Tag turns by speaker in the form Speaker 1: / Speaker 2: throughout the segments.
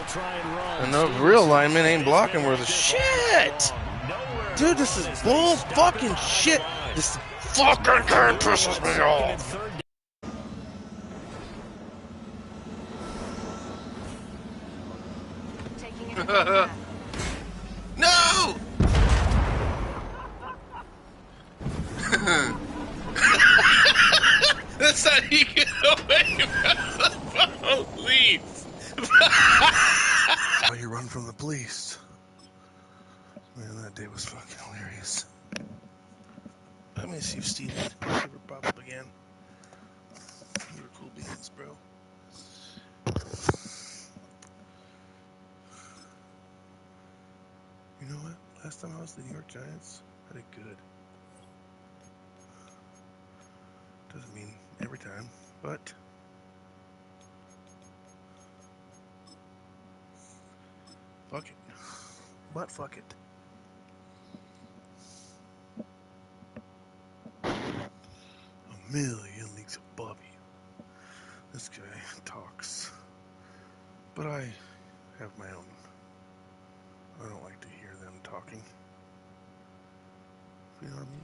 Speaker 1: try and run.
Speaker 2: And the real lineman ain't blocking worth a shit. Dude, this is bull fucking shit. This fucking game pisses me off. No! That's how you get away from the police. That's how you run from the police. Man, that day was fucking hilarious. Let me see if Steve ever pop up again. You were cool beans, bro. You know what? Last time I was the New York Giants, I did good. Doesn't mean every time, but fuck it. But fuck it. A million leagues above you. This guy talks, but I have my own. I don't like to hear them talking. You know what I mean?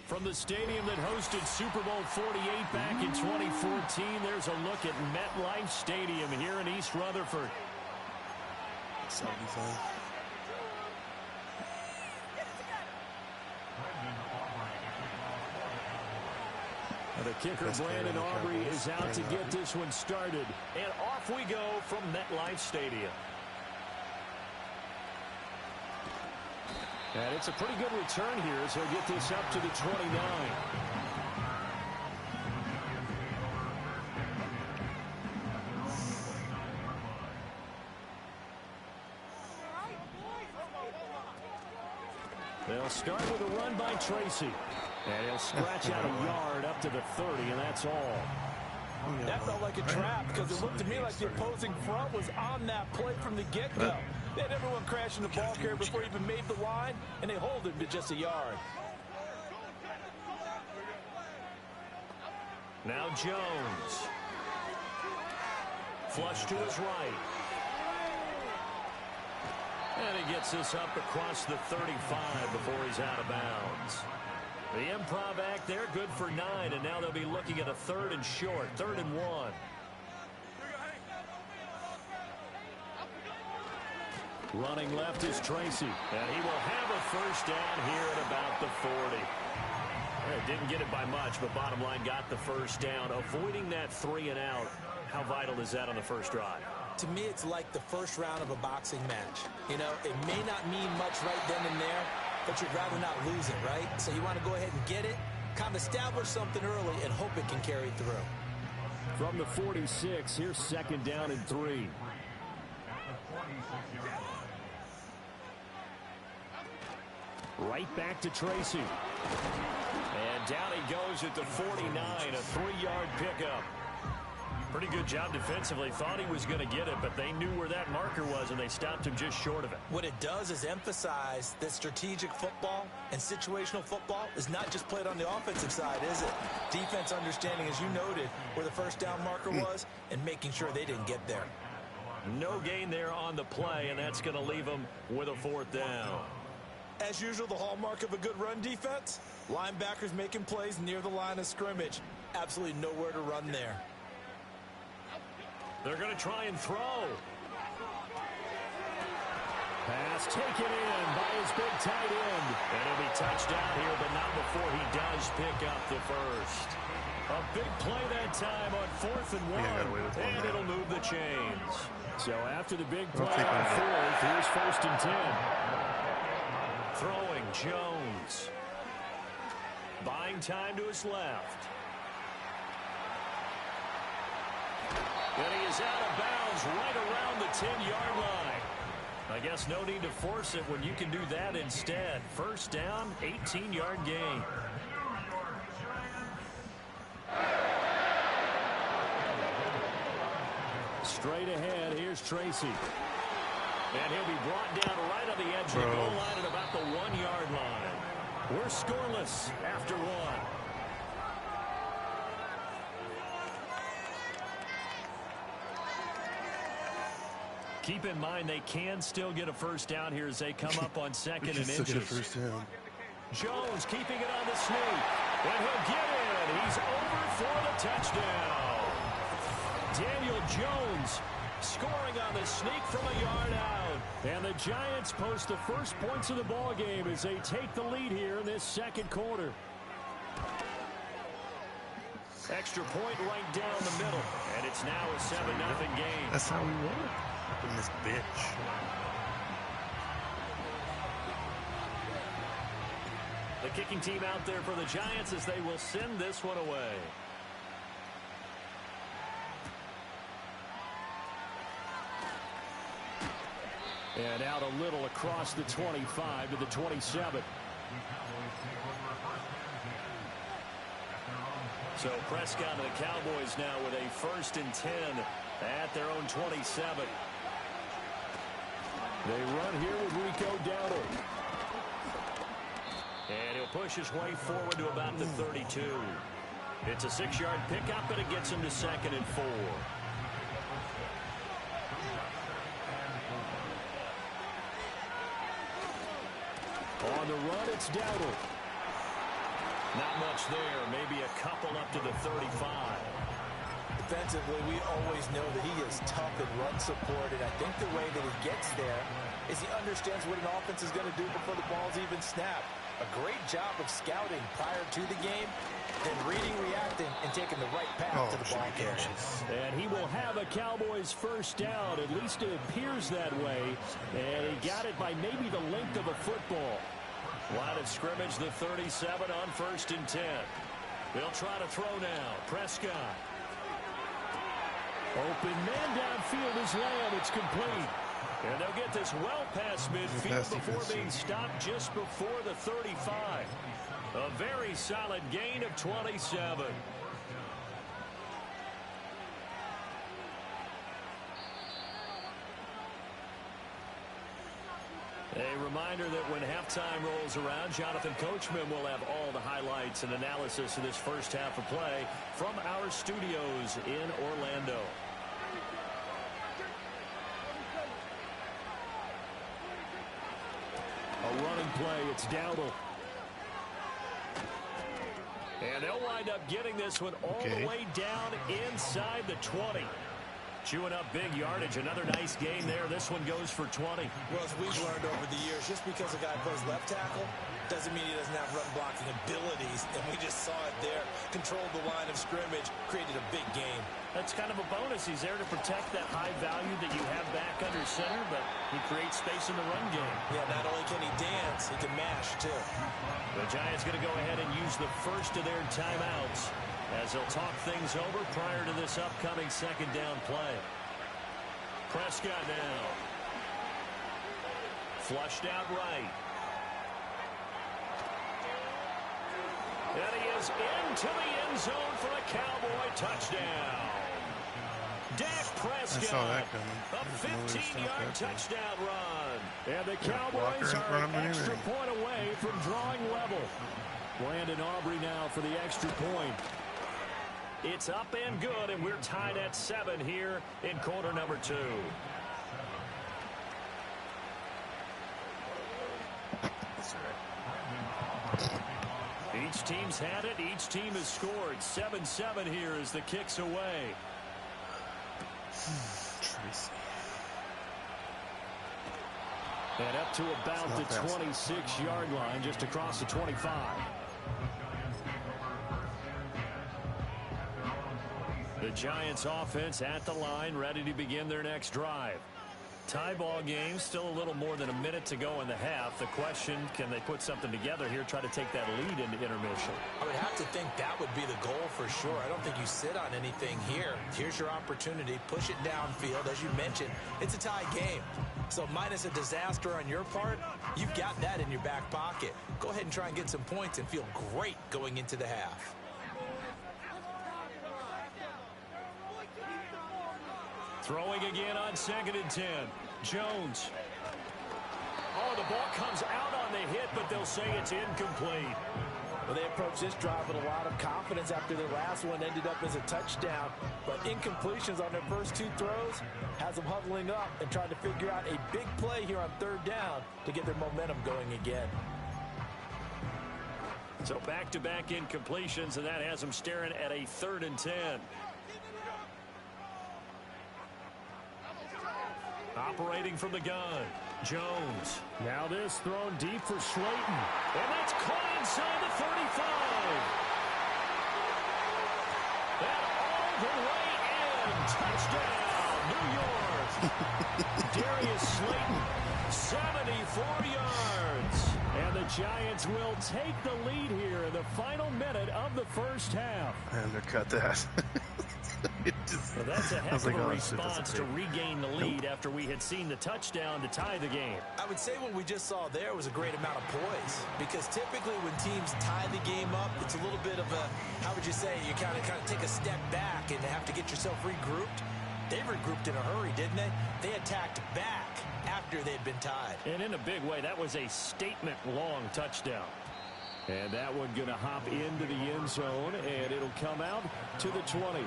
Speaker 1: From the stadium that hosted Super Bowl 48 back in 2014, there's a look at MetLife Stadium here in East Rutherford. The kicker, Brandon Aubrey, is out to get this one started. And off we go from MetLife Stadium. And it's a pretty good return here as he'll get this up to the 29. They'll start with a run by Tracy. And he'll scratch out a yard up to the 30, and that's all.
Speaker 3: That felt like a trap because it looked to me like the opposing front was on that play from the get-go. They had everyone crashing the ball carrier before he even made the line, and they hold him to just a yard.
Speaker 1: Now Jones. Flush to his right. And he gets this up across the 35 before he's out of bounds. The improv act there, good for 9, and now they'll be looking at a 3rd and short, 3rd and 1. Running left is Tracy, and he will have a first down here at about the 40. Didn't get it by much, but bottom line got the first down. Avoiding that 3 and out, how vital is that on the first drive?
Speaker 3: To me, it's like the first round of a boxing match. You know, it may not mean much right then and there, but you'd rather not lose it, right? So you want to go ahead and get it, kind of establish something early, and hope it can carry through.
Speaker 1: From the 46, here's 2nd down and 3. Right back to Tracy. And down he goes at the 49, a 3-yard pickup. Pretty good job defensively. Thought he was going to get it, but they knew where that marker was, and they stopped him just short of it.
Speaker 3: What it does is emphasize that strategic football and situational football is not just played on the offensive side, is it? Defense understanding, as you noted, where the first down marker was and making sure they didn't get there.
Speaker 1: No gain there on the play, and that's going to leave them with a 4th down.
Speaker 3: As usual, the hallmark of a good run defense, linebackers making plays near the line of scrimmage. Absolutely nowhere to run there.
Speaker 1: They're going to try and throw. Pass taken in by his big tight end. And he'll be touched down here, but not before he does pick up the first. A big play that time on 4th and 1. And it'll move the chains. So after the big play on 4th, here's 1st and 10. Throwing Jones. Buying time to his left. And he is out of bounds right around the 10-yard line. I guess no need to force it when you can do that instead. First down, 18-yard gain. Straight ahead, here's Tracy. And he'll be brought down right on the edge of the goal line at about the 1-yard line. We're scoreless after 1. Keep in mind they can still get a first down here as they come up on second and
Speaker 2: Still get a
Speaker 1: inches.
Speaker 2: first down.
Speaker 1: Jones keeping it on the sneak. And he'll get in. He's over for the touchdown. Daniel Jones scoring on the sneak from a yard out. And the Giants post the first points of the ball game as they take the lead here in this second quarter. Extra point right down the middle. And it's now a 7-0 game.
Speaker 2: That's how we roll in this bitch.
Speaker 1: The kicking team out there for the Giants as they will send this one away. And out a little across the 25 to the 27. So Prescott and the Cowboys now with a 1st and 10 at their own 27. They run here with Rico Dowdle. And he'll push his way forward to about the 32. It's a 6-yard pickup, and it gets him to 2nd and 4. On the run, it's Dowdle. Not much there. Maybe a couple up to the 35.
Speaker 3: Defensively, we always know that he is tough in run support, and I think the way that he gets there is he understands what an offense is going to do before the ball's even snapped. A great job of scouting prior to the game, then reading, reacting, and taking the right path to the ball carrier.
Speaker 1: And he will have a Cowboys first down. At least it appears that way. And he got it by maybe the length of a football. Line of scrimmage, the 37 on 1st and 10. They'll try to throw now. Prescott. Open man downfield is Lamb. It's complete. And they'll get this well past midfield before being stopped just before the 35. A very solid gain of 27. A reminder that when halftime rolls around, Jonathan Coachman will have all the highlights and analysis of this first half of play from our studios in Orlando. A running play, it's Dowdle. And they'll wind up getting this one all the way down inside the 20. Chewing up big yardage. Another nice gain there. This one goes for 20.
Speaker 3: Well, as we've learned over the years, just because a guy plays left tackle doesn't mean he doesn't have run blocking abilities. And we just saw it there. Controlled the line of scrimmage, created a big game.
Speaker 1: That's kind of a bonus. He's there to protect that high value that you have back under center, but he creates space in the run game.
Speaker 3: Yeah, not only can he dance, he can mash, too.
Speaker 1: The Giants going to go ahead and use the first of their timeouts as they'll talk things over prior to this upcoming 2nd down play. Prescott now. Flushed out right. And he is into the end zone for a Cowboy touchdown. Dak Prescott,
Speaker 2: I saw that coming.
Speaker 1: a 15-yard touchdown run. And the Cowboys are an extra point away from drawing level. Brandon Aubrey now for the extra point. It's up and good, and we're tied at 7 here in quarter number 2. Each team's had it. Each team has scored. 7-7 here as the kick's away.
Speaker 2: Tracy.
Speaker 1: And up to about the 26-yard line, just across the 25. The Giants offense at the line, ready to begin their next drive. Tie ball game, still a little more than a minute to go in the half. The question, can they put something together here, try to take that lead into intermission?
Speaker 3: I would have to think that would be the goal for sure. I don't think you sit on anything here. Here's your opportunity. Push it downfield. As you mentioned, it's a tie game. So minus a disaster on your part, you've got that in your back pocket. Go ahead and try and get some points and feel great going into the half.
Speaker 1: Throwing again on 2nd and 10. Jones. Oh, the ball comes out on the hit, but they'll say it's incomplete.
Speaker 3: Well, they approached this drive with a lot of confidence after their last one ended up as a touchdown. But incompletions on their first 2 throws has them huddling up and trying to figure out a big play here on 3rd down to get their momentum going again.
Speaker 1: So back-to-back incompletions, and that has them staring at a 3rd and 10. Operating from the gun, Jones. Now this thrown deep for Slayton. And that's caught inside the 35. And all the way in. Touchdown, New York. Darius Slayton, 74 yards. And the Giants will take the lead here in the final minute of the first half.
Speaker 2: And they cut that.
Speaker 1: Well, that's a heck of a response to regain the lead after we had seen the touchdown to tie the game.
Speaker 3: I would say what we just saw there was a great amount of poise, because typically when teams tie the game up, it's a little bit of a, how would you say, you kind of take a step back and have to get yourself regrouped. They regrouped in a hurry, didn't they? They attacked back after they'd been tied.
Speaker 1: And in a big way, that was a statement-long touchdown. And that one going to hop into the end zone, and it'll come out to the 20.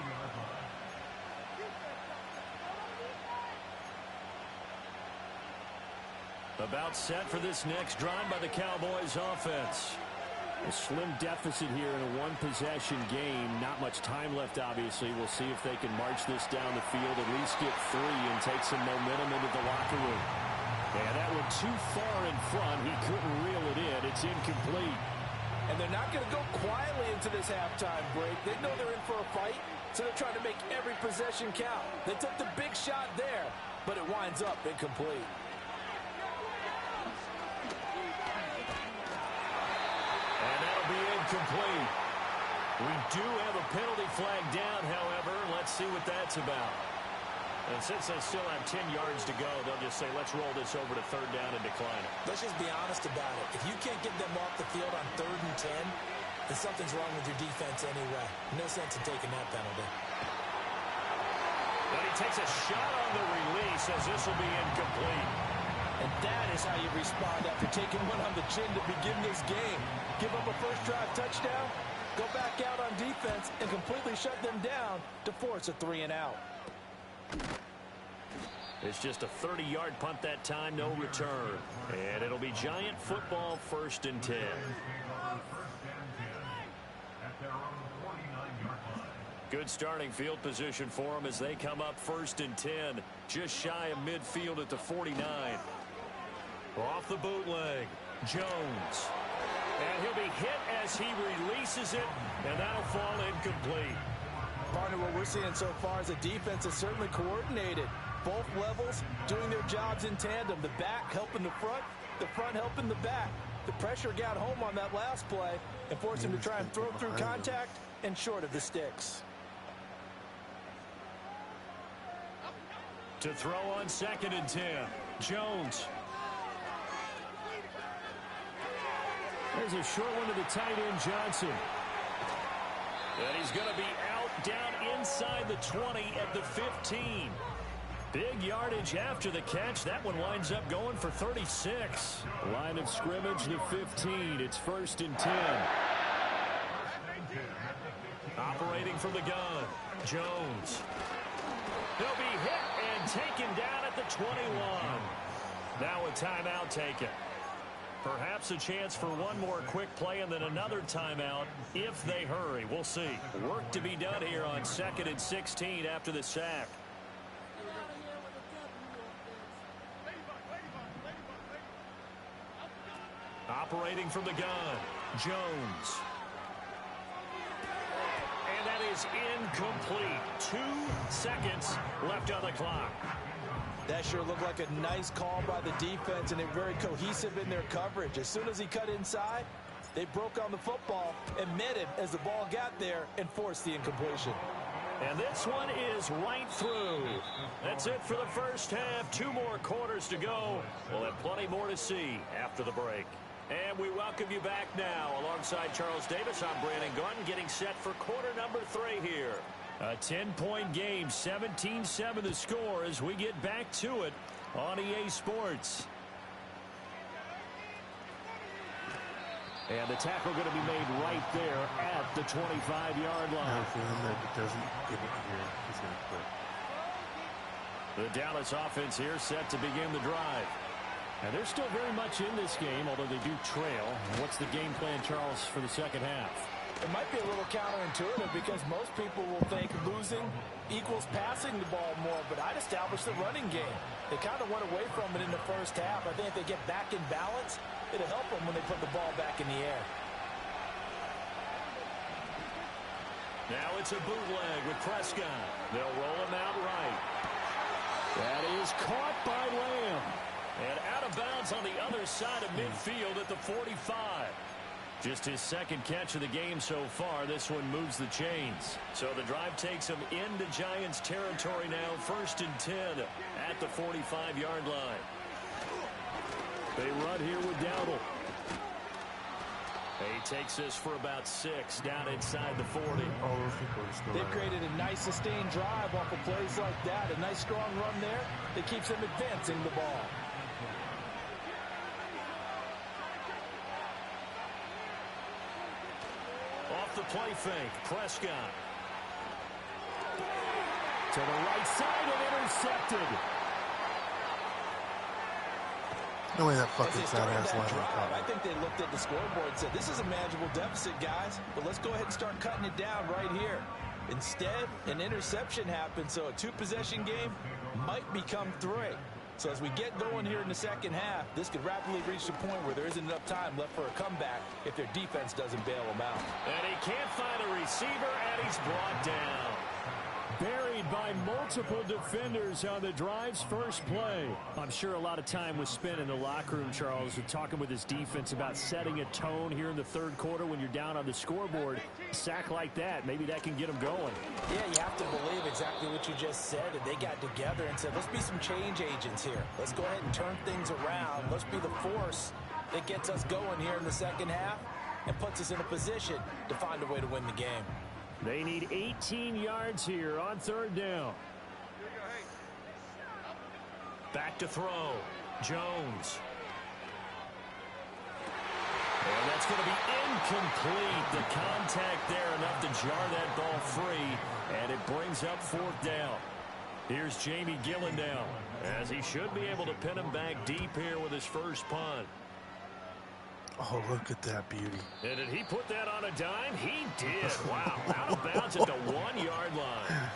Speaker 1: About set for this next drive by the Cowboys offense. A slim deficit here in a one-possession game. Not much time left, obviously. We'll see if they can march this down the field, at least get 3 and take some momentum into the locker room. And that one too far in front. He couldn't reel it in. It's incomplete.
Speaker 3: And they're not going to go quietly into this halftime break. They know they're in for a fight, so they're trying to make every possession count. They took the big shot there, but it winds up incomplete.
Speaker 1: And that'll be incomplete. We do have a penalty flag down, however. Let's see what that's about. And since they still have 10 yards to go, they'll just say, let's roll this over to 3rd down and decline it.
Speaker 3: Let's just be honest about it. If you can't get them off the field on 3rd and 10, then something's wrong with your defense anyway. No sense in taking that penalty.
Speaker 1: But he takes a shot on the release as this will be incomplete.
Speaker 3: And that is how you respond after taking one on the chin to begin this game. Give up a first drive touchdown, go back out on defense, and completely shut them down to force a 3 and out.
Speaker 1: It's just a 30-yard punt that time, no return. And it'll be Giant football, 1st and 10. Good starting field position for them as they come up 1st and 10. Just shy of midfield at the 49. Off the bootleg, Jones. And he'll be hit as he releases it, and that'll fall incomplete.
Speaker 3: Partner, what we're seeing so far is the defense is certainly coordinated. Both levels doing their jobs in tandem. The back helping the front helping the back. The pressure got home on that last play and forced him to try and throw through contact and short of the sticks.
Speaker 1: To throw on 2nd and 10, Jones. There's a short one to the tight end, Johnson. And he's going to be out down inside the 20 at the 15. Big yardage after the catch. That one winds up going for 36. Line of scrimmage, the 15. It's 1st and 10. Operating from the gun, Jones. He'll be hit and taken down at the 21. Now a timeout taken. Perhaps a chance for one more quick play and then another timeout if they hurry. We'll see. Work to be done here on 2nd and 16 after the sack. Operating from the gun, Jones. And that is incomplete. 2 seconds left on the clock.
Speaker 3: That sure looked like a nice call by the defense, and they're very cohesive in their coverage. As soon as he cut inside, they broke on the football and met him as the ball got there and forced the incompletion.
Speaker 1: And this one is right through. That's it for the first half. 2 more quarters to go. We'll have plenty more to see after the break. And we welcome you back now. Alongside Charles Davis, I'm Brandon Gunn, getting set for quarter number 3 here. A 10-point game, 17-7 the score as we get back to it on EA Sports. And the tackle going to be made right there at the 25-yard line.
Speaker 2: Now for him that doesn't get it here, he's going to quit.
Speaker 1: The Dallas offense here set to begin the drive. And they're still very much in this game, although they do trail. What's the game plan, Charles, for the second half?
Speaker 3: It might be a little counterintuitive because most people will think losing equals passing the ball more, but I'd establish the running game. They kind of went away from it in the first half. I think if they get back in balance, it'll help them when they put the ball back in the air.
Speaker 1: Now it's a bootleg with Prescott. They'll roll him out right. That is caught by Lamb. And out of bounds on the other side of midfield at the 45. Just his second catch of the game so far. This one moves the chains. So the drive takes him into Giants territory now. 1st and 10 at the 45-yard line. They run here with Dowdle. He takes this for about 6 down inside the 40.
Speaker 3: They've created a nice sustained drive off of plays like that. A nice strong run there that keeps them advancing the ball.
Speaker 1: Off the play fake, Prescott. To the right side and intercepted.
Speaker 2: No way that fucking fat ass line caught
Speaker 3: I think they looked at the scoreboard and said, this is a manageable deficit, guys, but let's go ahead and start cutting it down right here. Instead, an interception happened, so a 2-possession game might become 3. So as we get going here in the second half, this could rapidly reach the point where there isn't enough time left for a comeback if their defense doesn't bail them out.
Speaker 1: And he can't find a receiver, and he's brought down. Buried by multiple defenders on the drive's first play. I'm sure a lot of time was spent in the locker room, Charles, talking with his defense about setting a tone here in the third quarter when you're down on the scoreboard. A sack like that, maybe that can get them going.
Speaker 3: Yeah, you have to believe exactly what you just said. And they got together and said, let's be some change agents here. Let's go ahead and turn things around. Let's be the force that gets us going here in the second half and puts us in a position to find a way to win the game.
Speaker 1: They need 18 yards here on 3rd down. Back to throw. Jones. And that's going to be incomplete. The contact there enough to jar that ball free, and it brings up 4th down. Here's Jamie Gillendown, as he should be able to pin him back deep here with his first punt.
Speaker 2: Oh, look at that beauty.
Speaker 1: And did he put that on a dime? He did. Wow. Out of bounds at the 1-yard line.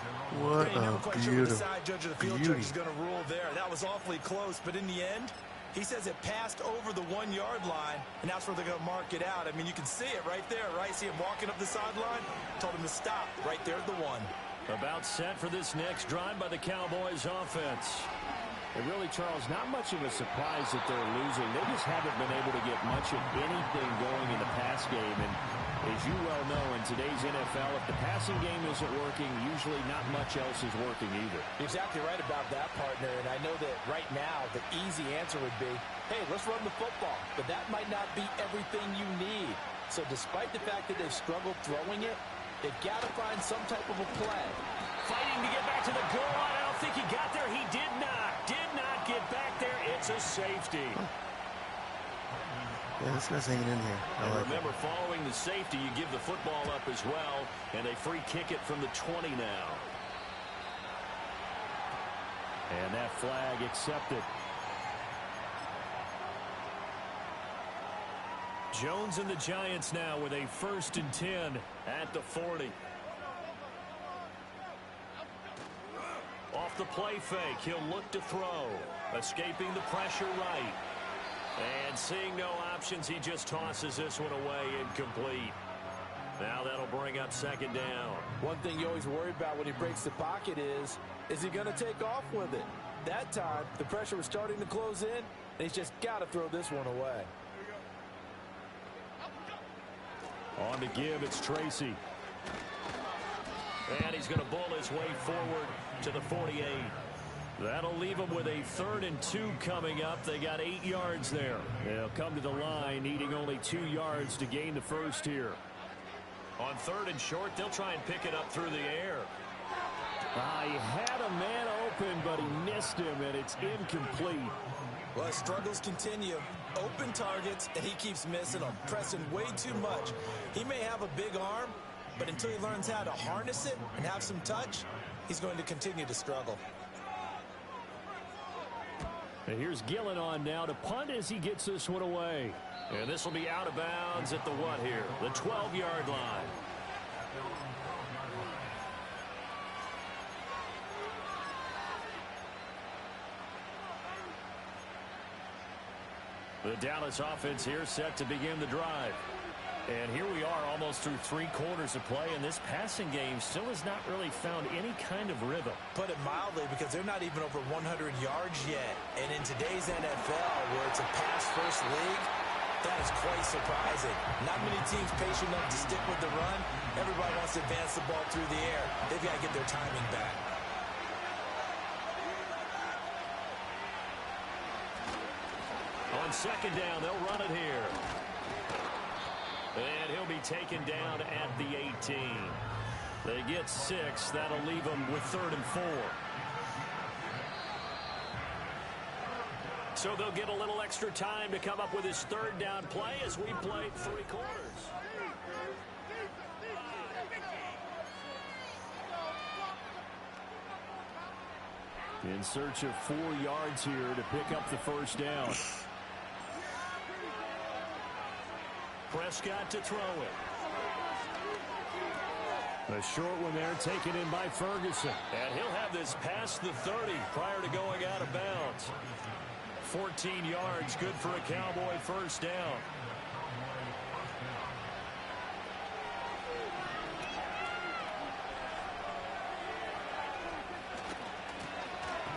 Speaker 2: What
Speaker 3: never
Speaker 2: a
Speaker 3: quite sure what the
Speaker 2: beautiful
Speaker 3: side judge or the field judge is going to rule there. That was awfully close, but in the end, he says it passed over the 1-yard line, and that's where they're going to mark it out. I mean, you can see it right there, right? See him walking up the sideline? Told him to stop right there at the 1.
Speaker 1: About set for this next drive by the Cowboys offense. And really, Charles, not much of a surprise that they're losing. They just haven't been able to get much of anything going in the pass game. And as you well know, in today's NFL, if the passing game isn't working, usually not much else is working either.
Speaker 3: You're exactly right about that, partner. And I know that right now the easy answer would be, hey, let's run the football. But that might not be everything you need. So despite the fact that they've struggled throwing it, they've got to find some type of a play.
Speaker 1: Fighting to get back to the goal line. I don't think he got there. He did not. Did not get back there. It's a safety.
Speaker 2: Yeah, this guy's hanging in here.
Speaker 1: And remember, following the safety, you give the football up as well, and they free kick it from the 20 now. And that flag accepted. Jones and the Giants now with a 1st and 10 at the 40. Off the play fake, he'll look to throw. Escaping the pressure right. And seeing no options, he just tosses this one away, incomplete. Now that'll bring up 2nd down.
Speaker 3: One thing you always worry about when he breaks the pocket is he going to take off with it? That time, the pressure was starting to close in, and he's just got to throw this one away.
Speaker 1: On to give, it's Tracy. And he's going to bull his way forward to the 48. That'll leave him with a 3rd and 2 coming up. They got 8 yards there. They'll come to the line, needing only 2 yards to gain the first here. On 3rd and short, they'll try and pick it up through the air. He had a man open, but he missed him, and it's incomplete.
Speaker 3: Well, his struggles continue. Open targets, and he keeps missing them, pressing way too much. He may have a big arm, but until he learns how to harness it and have some touch, he's going to continue to struggle.
Speaker 1: And here's Gillen on now to punt as he gets this one away. And this will be out of bounds at the what here? The 12-yard line. The Dallas offense here set to begin the drive. And here we are almost through 3 quarters of play, and this passing game still has not really found any kind of rhythm.
Speaker 3: Put it mildly, because they're not even over 100 yards yet. And in today's NFL, where it's a pass-first league, that is quite surprising. Not many teams patient enough to stick with the run. Everybody wants to advance the ball through the air. They've got to get their timing back.
Speaker 1: On second down, they'll run it here. And he'll be taken down at the 18. They get 6. That'll leave them with 3rd and 4. So they'll get a little extra time to come up with his 3rd down play as we played 3 quarters. In search of 4 yards here to pick up the first down. Prescott to throw it. A short one there taken in by Ferguson. And he'll have this past the 30 prior to going out of bounds. 14 yards, good for a Cowboy first down.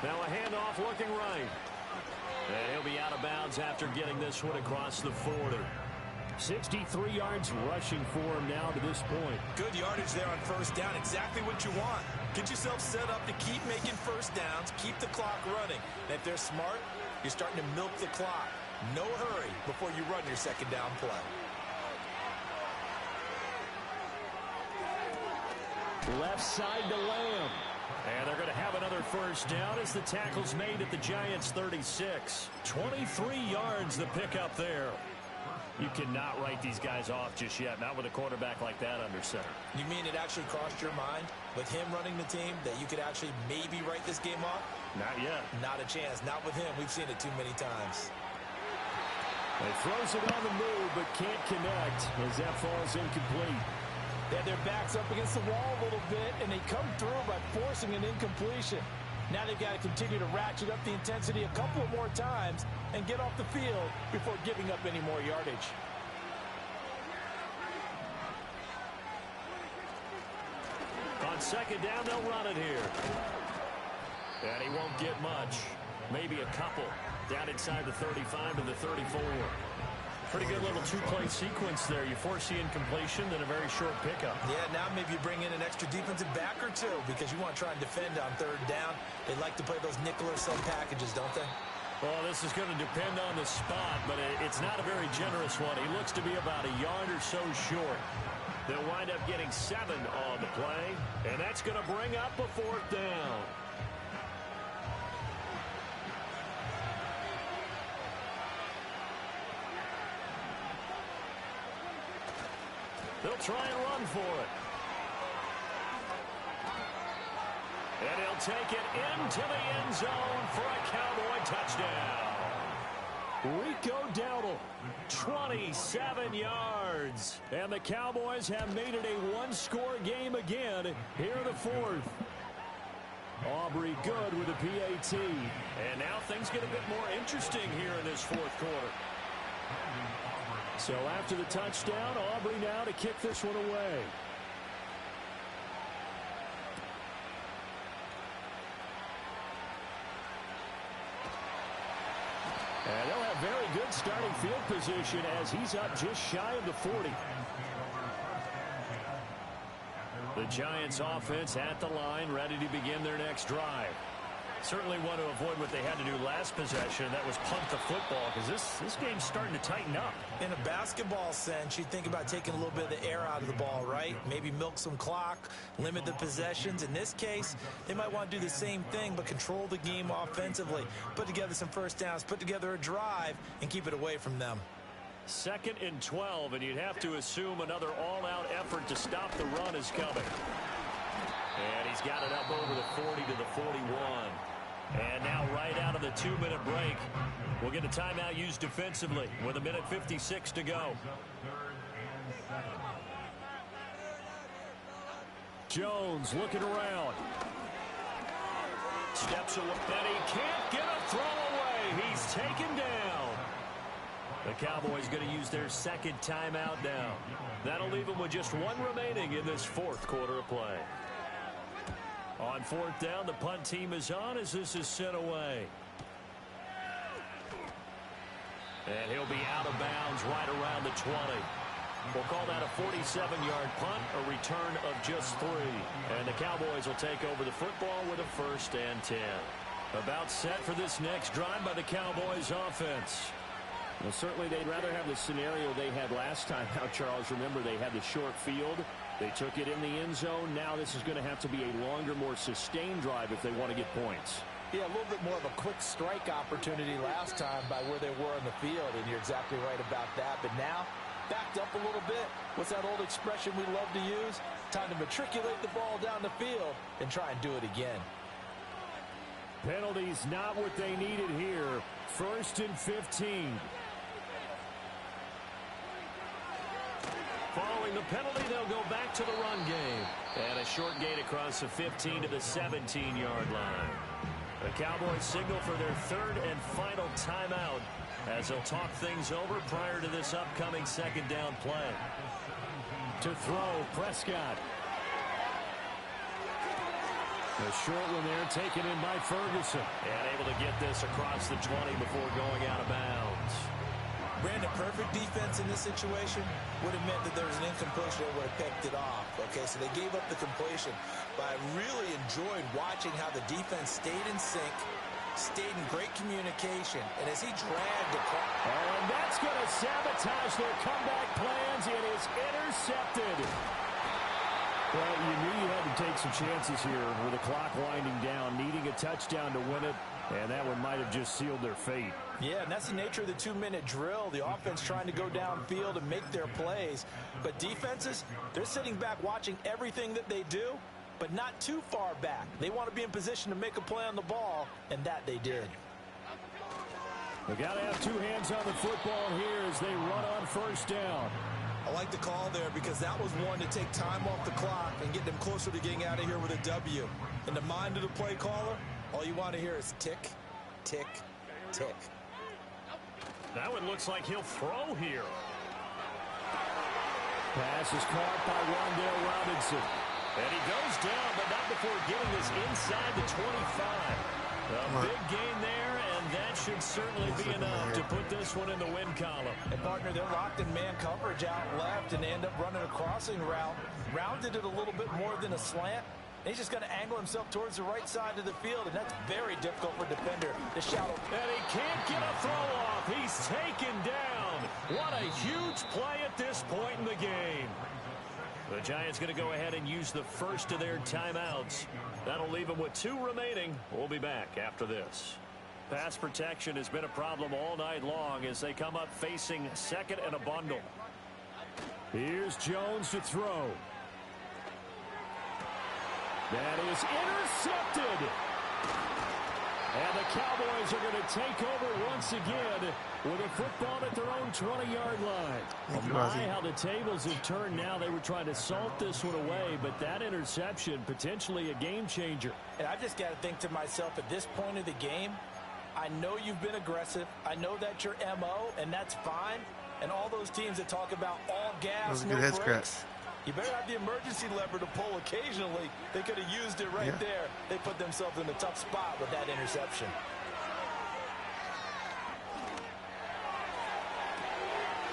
Speaker 1: Now a handoff looking right. And he'll be out of bounds after getting this one across the 40. 63 yards rushing for him now to this point.
Speaker 3: Good yardage there on first down. Exactly what you want. Get yourself set up to keep making first downs, keep the clock running. And if they're smart, you're starting to milk the clock. No hurry before you run your second down play.
Speaker 1: Left side to Lamb. And they're going to have another first down as the tackle's made at the Giants' 36. 23 yards the pickup there. You cannot write these guys off just yet, not with a quarterback like that under center.
Speaker 3: You mean it actually crossed your mind with him running the team that you could actually maybe write this game off?
Speaker 1: Not yet.
Speaker 3: Not a chance. Not with him. We've seen it too many times.
Speaker 1: He throws it on the move but can't connect as that falls incomplete.
Speaker 4: They had their backs up against the wall a little bit, and they come through by forcing an incompletion. Now they've got to continue to ratchet up the intensity a couple of more times and get off the field before giving up any more yardage.
Speaker 1: On second down, they'll run it here. And he won't get much. Maybe a couple down inside the 35 to the 34. Pretty good little 2-play sequence there. You force the incompletion, then a very short pickup.
Speaker 3: Yeah, now maybe you bring in an extra defensive back or two because you want to try and defend on third down. They like to play those nickel or sub packages, don't they?
Speaker 1: Well, this is going to depend on the spot, but it's not a very generous one. He looks to be about a yard or so short. They'll wind up getting 7 on the play, and that's going to bring up a 4th down. They'll try and run for it. And he'll take it into the end zone for a Cowboy touchdown. Rico Dowdle, 27 yards. And the Cowboys have made it a 1-score game again here in the 4th. Aubrey good with a PAT. And now things get a bit more interesting here in this 4th quarter. So after the touchdown, Aubrey now to kick this one away. And they'll have very good starting field position as he's up just shy of the 40. The Giants offense at the line, ready to begin their next drive. Certainly want to avoid what they had to do last possession. That was punt the football, because this game's starting to tighten up.
Speaker 3: In a basketball sense, you think about taking a little bit of the air out of the ball, right? Maybe milk some clock, limit the possessions. In this case, they might want to do the same thing, but control the game offensively. Put together some first downs, put together a drive, and keep it away from them.
Speaker 1: 2nd and 12, and you'd have to assume another all-out effort to stop the run is coming. And he's got it up over the 40 to the 41. And now right out of the 2-minute break, we'll get a timeout used defensively with 1:56 to go. Jones looking around. Steps away, and he can't get a throw away. He's taken down. The Cowboys going to use their 2nd timeout now. That'll leave them with just 1 remaining in this 4th quarter of play. On 4th down, the punt team is on as this is sent away. And he'll be out of bounds right around the 20. We'll call that a 47-yard punt, a return of just 3. And the Cowboys will take over the football with a 1st and 10. About set for this next drive by the Cowboys offense.
Speaker 5: Well, certainly they'd rather have the scenario they had last time out, Charles. Remember, they had the short field. They took it in the end zone. Now this is going to have to be a longer, more sustained drive if they want to get points.
Speaker 4: Yeah, a little bit more of a quick strike opportunity last time by where they were in the field, and you're exactly right about that. But now, backed up a little bit. What's that old expression we love to use? Time to matriculate the ball down the field and try and do it again.
Speaker 1: Penalties not what they needed here. 1st and 15. Following the penalty, they'll go back to the run game. And a short gain across the 15 to the 17-yard line. The Cowboys signal for their 3rd and final timeout as they'll talk things over prior to this upcoming 2nd down play. To throw, Prescott. The short one there taken in by Ferguson. And able to get this across the 20 before going out of bounds.
Speaker 3: Brandon, perfect defense in this situation would have meant that there was an incompletion that would have picked it off. Okay, so they gave up the completion. But I really enjoyed watching how the defense stayed in sync, stayed in great communication, and as he dragged the clock.
Speaker 1: Oh, and that's going to sabotage their comeback plans. It is intercepted. Well, you knew you had to take some chances here with the clock winding down, needing a touchdown to win it, and that one might have just sealed their fate.
Speaker 4: Yeah, and that's the nature of the 2-minute drill. The offense trying to go downfield and make their plays. But defenses, they're sitting back watching everything that they do, but not too far back. They want to be in position to make a play on the ball, and that they did.
Speaker 1: They got to have 2 hands on the football here as they run on 1st down.
Speaker 3: I like the call there because that was one to take time off the clock and get them closer to getting out of here with a W. In the mind of the play caller, all you want to hear is tick, tick, tick.
Speaker 1: That one looks like he'll throw here. Pass is caught by Rondale Robinson. And he goes down, but not before getting this inside the 25. A big gain there, and that should certainly be enough to put this one in the win column.
Speaker 4: And, partner, they're locked in man coverage out left, and they end up running a crossing route. Rounded it a little bit more than a slant. And he's just going to angle himself towards the right side of the field, and that's very difficult for a defender to shallow.
Speaker 1: And he can't get a throw off. He's taken down. What a huge play at this point in the game. The Giants going to go ahead and use the first of their timeouts. That'll leave them with 2 remaining. We'll be back after this. Pass protection has been a problem all night long as they come up facing 2nd and a bundle. Here's Jones to throw. That is intercepted. And the Cowboys are going to take over once again with a football at their own 20-yard line. Oh my, how the tables have turned now. They were trying to salt this one away, but that interception, potentially a game changer.
Speaker 4: And I just got to think to myself, at this point of the game, I know you've been aggressive. I know that's your MO, and that's fine. And all those teams that talk about all gas, no brakes, you better have the emergency lever to pull occasionally. They could have used it right there. They put themselves in a tough spot with that interception.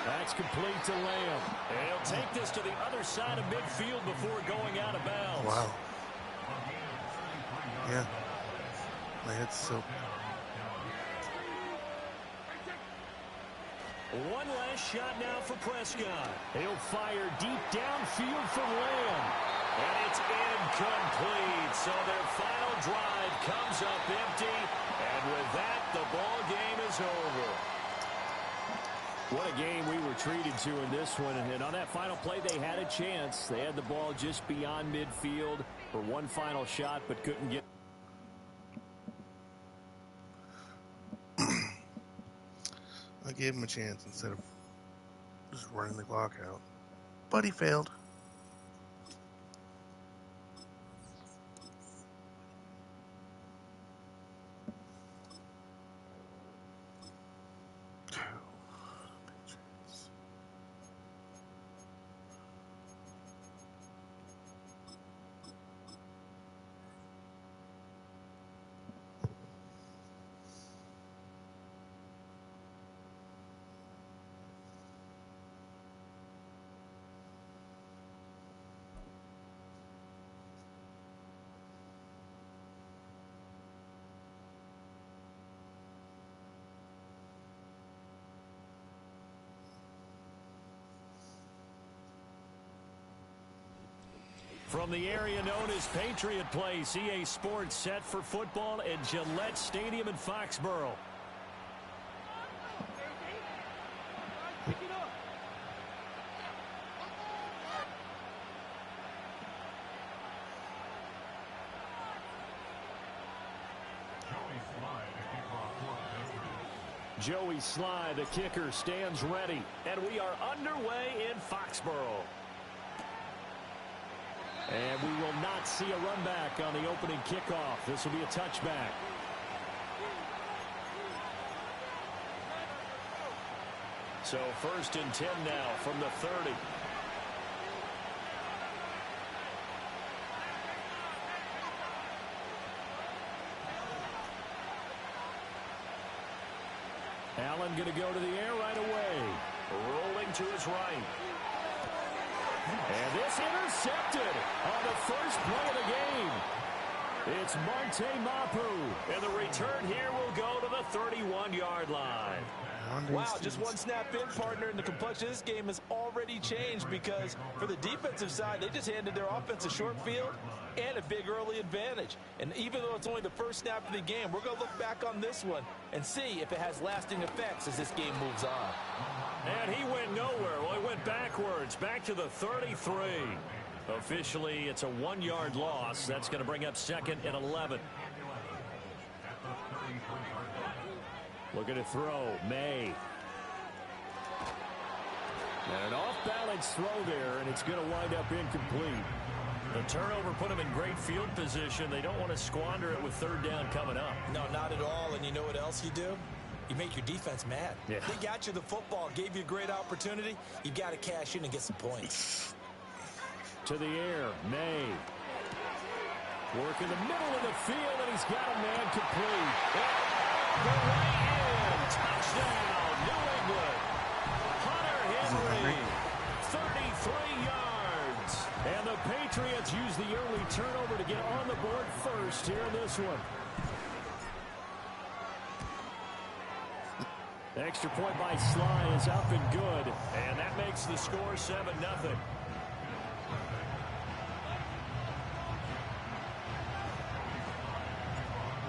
Speaker 1: That's complete to Lamb. And he'll take this to the other side of midfield before going out of bounds.
Speaker 2: Wow. Yeah. My head's so...
Speaker 1: One last shot now for Prescott. He'll fire deep downfield for Lamb. And it's incomplete. So their final drive comes up empty. And with that, the ball game is over.
Speaker 5: What a game we were treated to in this one. And on that final play, they had a chance. They had the ball just beyond midfield for one final shot, but couldn't get.
Speaker 2: I gave him a chance instead of just running the clock out. But he failed.
Speaker 1: From the area known as Patriot Place, EA Sports set for football at Gillette Stadium in Foxborough. Joey Sly, the kicker, stands ready. And we are underway in Foxborough. And we will not see a run back on the opening kickoff. This will be a touchback. So 1st and 10 now from the 30. Allen going to go to the air right away. Rolling to his right. And this intercepted on the first play of the game. It's Monte Mapu. And the return here will go to the 31-yard line.
Speaker 3: Wow, just one snap in, partner, and the complexion of this game has already changed because for the defensive side, they just handed their offense a short field and a big early advantage. And even though it's only the first snap of the game, we're going to look back on this one and see if it has lasting effects as this game moves on.
Speaker 1: And he went nowhere. Well, he went backwards, back to the 33. Officially, it's a 1-yard loss. That's going to bring up 2nd and 11. Looking to throw, May. And an off-balance throw there, and it's going to wind up incomplete. The turnover put them in great field position. They don't want to squander it with 3rd down coming up.
Speaker 3: No, not at all. And you know what else you do? You make your defense mad.
Speaker 1: Yeah.
Speaker 3: They got you the football, gave you a great opportunity. You got to cash in and get some points.
Speaker 1: To the air, May. Work in the middle of the field, and he's got a man complete. The way in. Touchdown, New England. Hunter Henry, 33 yards. And the Patriots use the early turnover to get on the board first here in this one. Extra point by Sly is up and good. And that makes the score 7-0.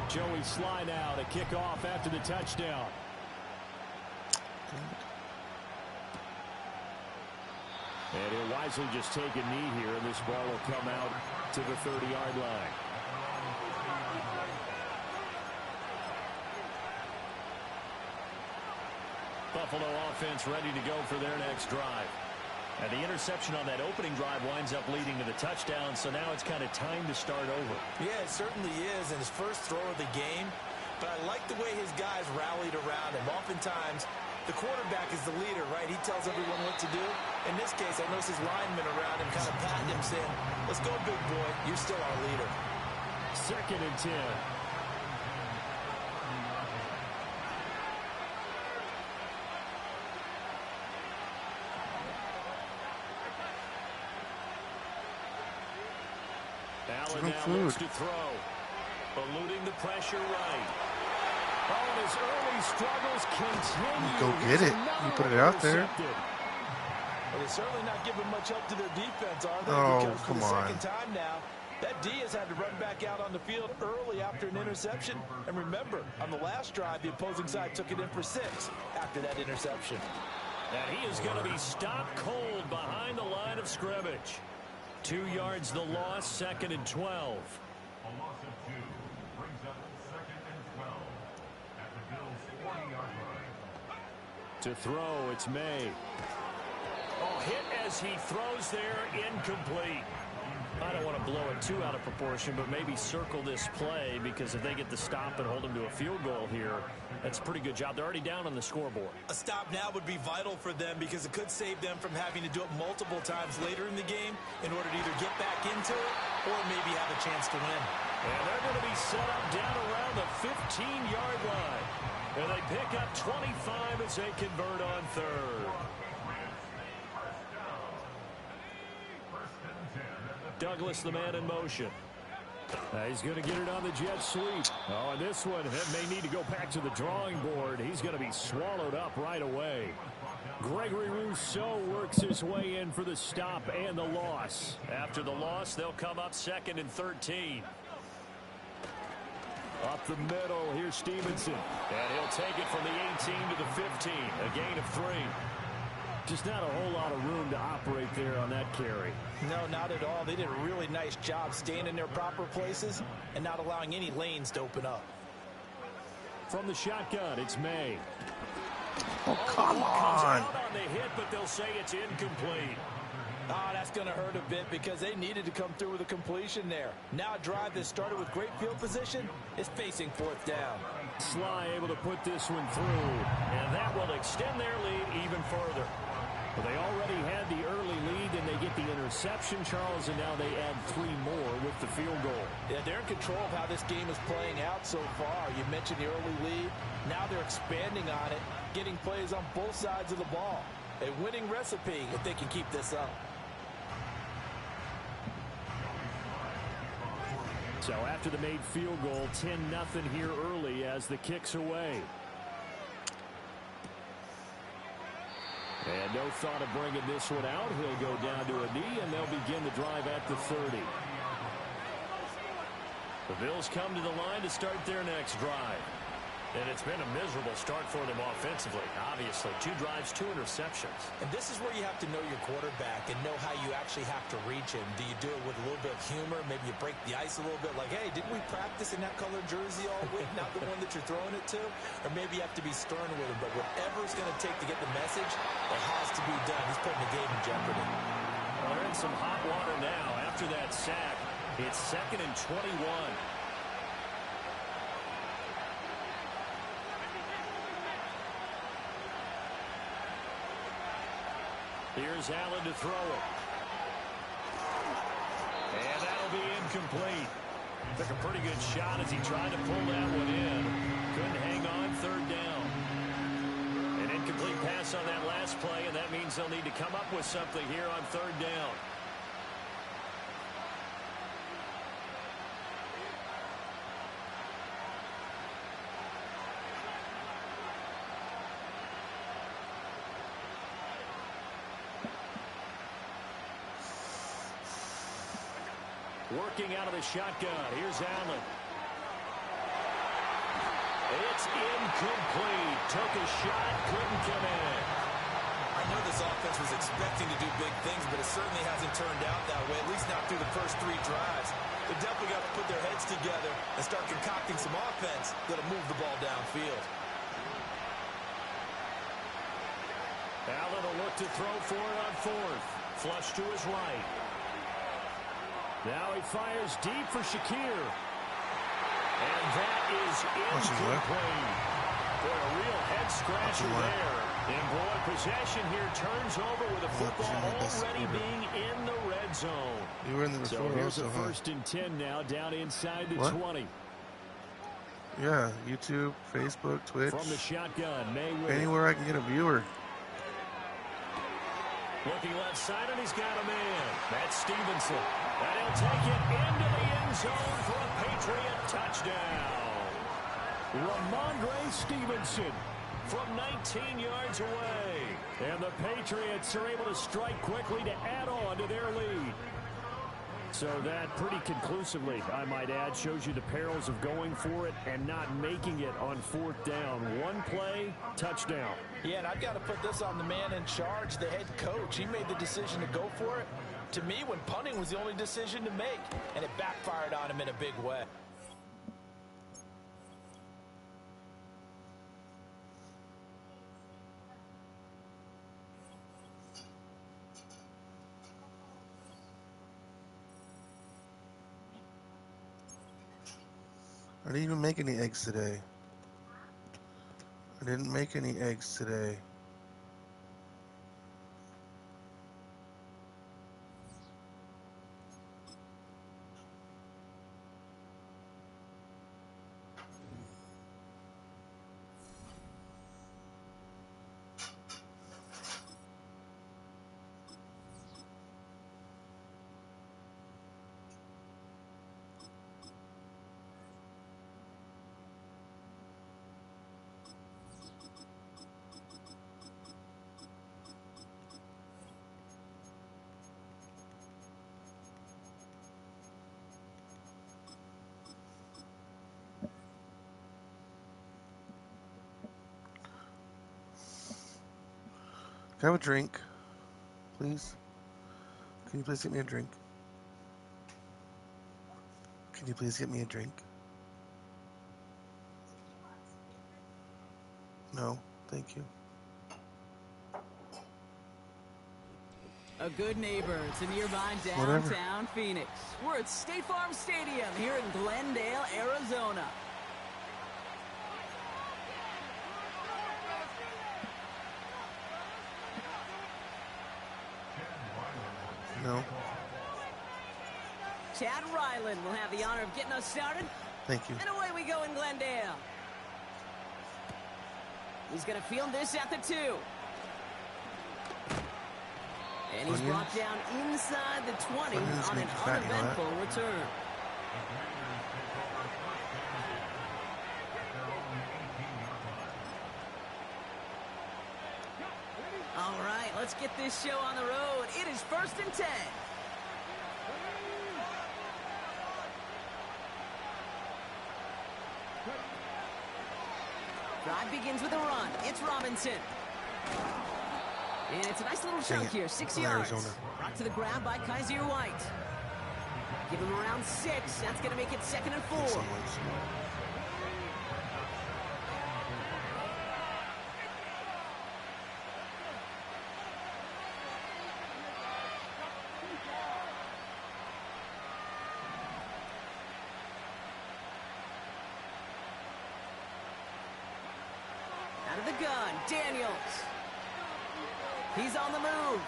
Speaker 1: Joey Sly now to kick off after the touchdown. And he'll wisely just take a knee here, and this ball will come out to the 30-yard line. Buffalo offense ready to go for their next drive. And the interception on that opening drive winds up leading to the touchdown, so now it's kind of time to start over.
Speaker 3: Yeah, it certainly is, and his first throw of the game. But I like the way his guys rallied around him. Oftentimes, the quarterback is the leader, right? He tells everyone what to do. In this case, I noticed his linemen around him kind of patting him, saying, let's go, big boy. You're still our leader.
Speaker 1: 2nd and 10. Allen now looks to throw. eluding the pressure right. Oh, and his early struggles continue.
Speaker 2: Go get it. You put it out there.
Speaker 4: Well, they're certainly not giving much help to their defense, are they?
Speaker 2: Oh,
Speaker 4: because for
Speaker 2: come
Speaker 4: the
Speaker 2: on.
Speaker 4: second time now, that D has had to run back out on the field early after an interception. And remember, on the last drive, the opposing side took it in for 6 after that interception.
Speaker 1: And he is going to be stopped cold behind the line of scrimmage. 2 yards the loss, 2nd and 12.
Speaker 6: A loss of 2 brings up 2nd and 12 at the Bills' 40-yard line.
Speaker 1: To throw, it's May. Oh, hit as he throws there, incomplete. I don't want to blow it too out of proportion, but maybe circle this play, because if they get the stop and hold him to a field goal here, that's a pretty good job. They're already down on the scoreboard.
Speaker 3: A stop now would be vital for them because it could save them from having to do it multiple times later in the game in order to either get back into it or maybe have a chance to win.
Speaker 1: And they're going to be set up down around the 15-yard line. And they pick up 25 as they convert on 3rd. Douglas, the man in motion. He's going to get it on the jet sweep. Oh, and this one may need to go back to the drawing board. He's going to be swallowed up right away. Gregory Rousseau works his way in for the stop and the loss. After the loss, they'll come up 2nd and 13. Up the middle, here's Stevenson. And he'll take it from the 18 to the 15. A gain of 3. Just not a whole lot of room to operate there on that carry.
Speaker 4: No, not at all. They did a really nice job staying in their proper places and not allowing any lanes to open up.
Speaker 1: From the shotgun, it's May.
Speaker 2: Oh, come
Speaker 1: Comes
Speaker 2: on.
Speaker 1: out on the hit, but they'll say it's incomplete.
Speaker 4: Oh, that's going to hurt a bit because they needed to come through with a completion there. Now a drive that started with great field position is facing 4th down.
Speaker 1: Sly able to put this one through, and that will extend their lead even further. Well, they already had the early lead, and they get the interception, Charles, and now they add 3 more with the field goal.
Speaker 4: Yeah, they're in control of how this game is playing out so far. You mentioned the early lead. Now they're expanding on it, getting plays on both sides of the ball. A winning recipe if they can keep this up.
Speaker 1: So after the made field goal, 10-0 here early as the kick's away. And no thought of bringing this one out. He'll go down to a knee, and they'll begin the drive at the 30. The Bills come to the line to start their next drive. And it's been a miserable start for them offensively, obviously. 2 drives, 2 interceptions.
Speaker 3: And this is where you have to know your quarterback and know how you actually have to reach him. Do you do it with a little bit of humor? Maybe you break the ice a little bit, like, hey, didn't we practice in that colored jersey all week, not the one that you're throwing it to? Or maybe you have to be stern with him. But whatever it's going to take to get the message, it has to be done. He's putting the game in jeopardy.
Speaker 1: Well, they're in some hot water now after that sack. It's 2nd and 21. Here's Allen to throw it. And that'll be incomplete. Took a pretty good shot as he tried to pull that one in. Couldn't hang on, 3rd down. An incomplete pass on that last play, and that means they'll need to come up with something here on 3rd down. Working out of the shotgun. Here's Allen. It's incomplete. Took a shot, couldn't come in.
Speaker 3: I know this offense was expecting to do big things, but it certainly hasn't turned out that way, at least not through the first 3 drives. They definitely got to put their heads together and start concocting some offense that'll move the ball downfield.
Speaker 1: Allen will look to throw for it on 4th. Flush to his right. Now he fires deep for Shakir. And that is incomplete. Boy, a real head-scratcher there. And boy, possession here turns over with the football already being in the red zone.
Speaker 2: You were in the
Speaker 1: So here's a 1st and 10 now, down inside the 20.
Speaker 2: Yeah, YouTube, Facebook, Twitch.
Speaker 1: From the shotgun, May with
Speaker 2: anywhere I can get a viewer.
Speaker 1: Looking left side, and he's got a man. That's Stevenson. And he'll take it into the end zone for a Patriot touchdown. Ramondre Stevenson from 19 yards away. And the Patriots are able to strike quickly to add on to their lead. So that pretty conclusively, I might add, shows you the perils of going for it and not making it on 4th down. One play, touchdown.
Speaker 4: Yeah, and I've got to put this on the man in charge, the head coach. He made the decision to go for it. To me, when punting was the only decision to make, and it backfired on him in a big way.
Speaker 2: I didn't even make any eggs today. I didn't make any eggs today. Can I have a drink, please? Can you please get me a drink? Can you please get me a drink? No, thank you.
Speaker 7: A good neighbor to nearby
Speaker 2: Whatever.
Speaker 7: downtown Phoenix. We're at State Farm Stadium here in Glendale, Arizona.
Speaker 2: No,
Speaker 7: Chad Ryland will have the honor of getting us started.
Speaker 2: thank you.
Speaker 7: And away we go in Glendale. He's going to field this at the 2. And he's
Speaker 2: Onions.
Speaker 7: brought down inside the 20
Speaker 2: Onions
Speaker 7: on
Speaker 2: make
Speaker 7: an
Speaker 2: you fat, you know that?
Speaker 7: uneventful return. All right, let's get this show on the road. It is 1st and 10. Drive begins with a run. It's Robinson. And it's a nice little chunk here, 6 yards.
Speaker 2: Arizona.
Speaker 7: Brought to the grab by Kaiser White. Give him around 6. That's going to make it 2nd and 4.
Speaker 2: Someone's-
Speaker 7: Out of the gun, Daniels. He's on the move.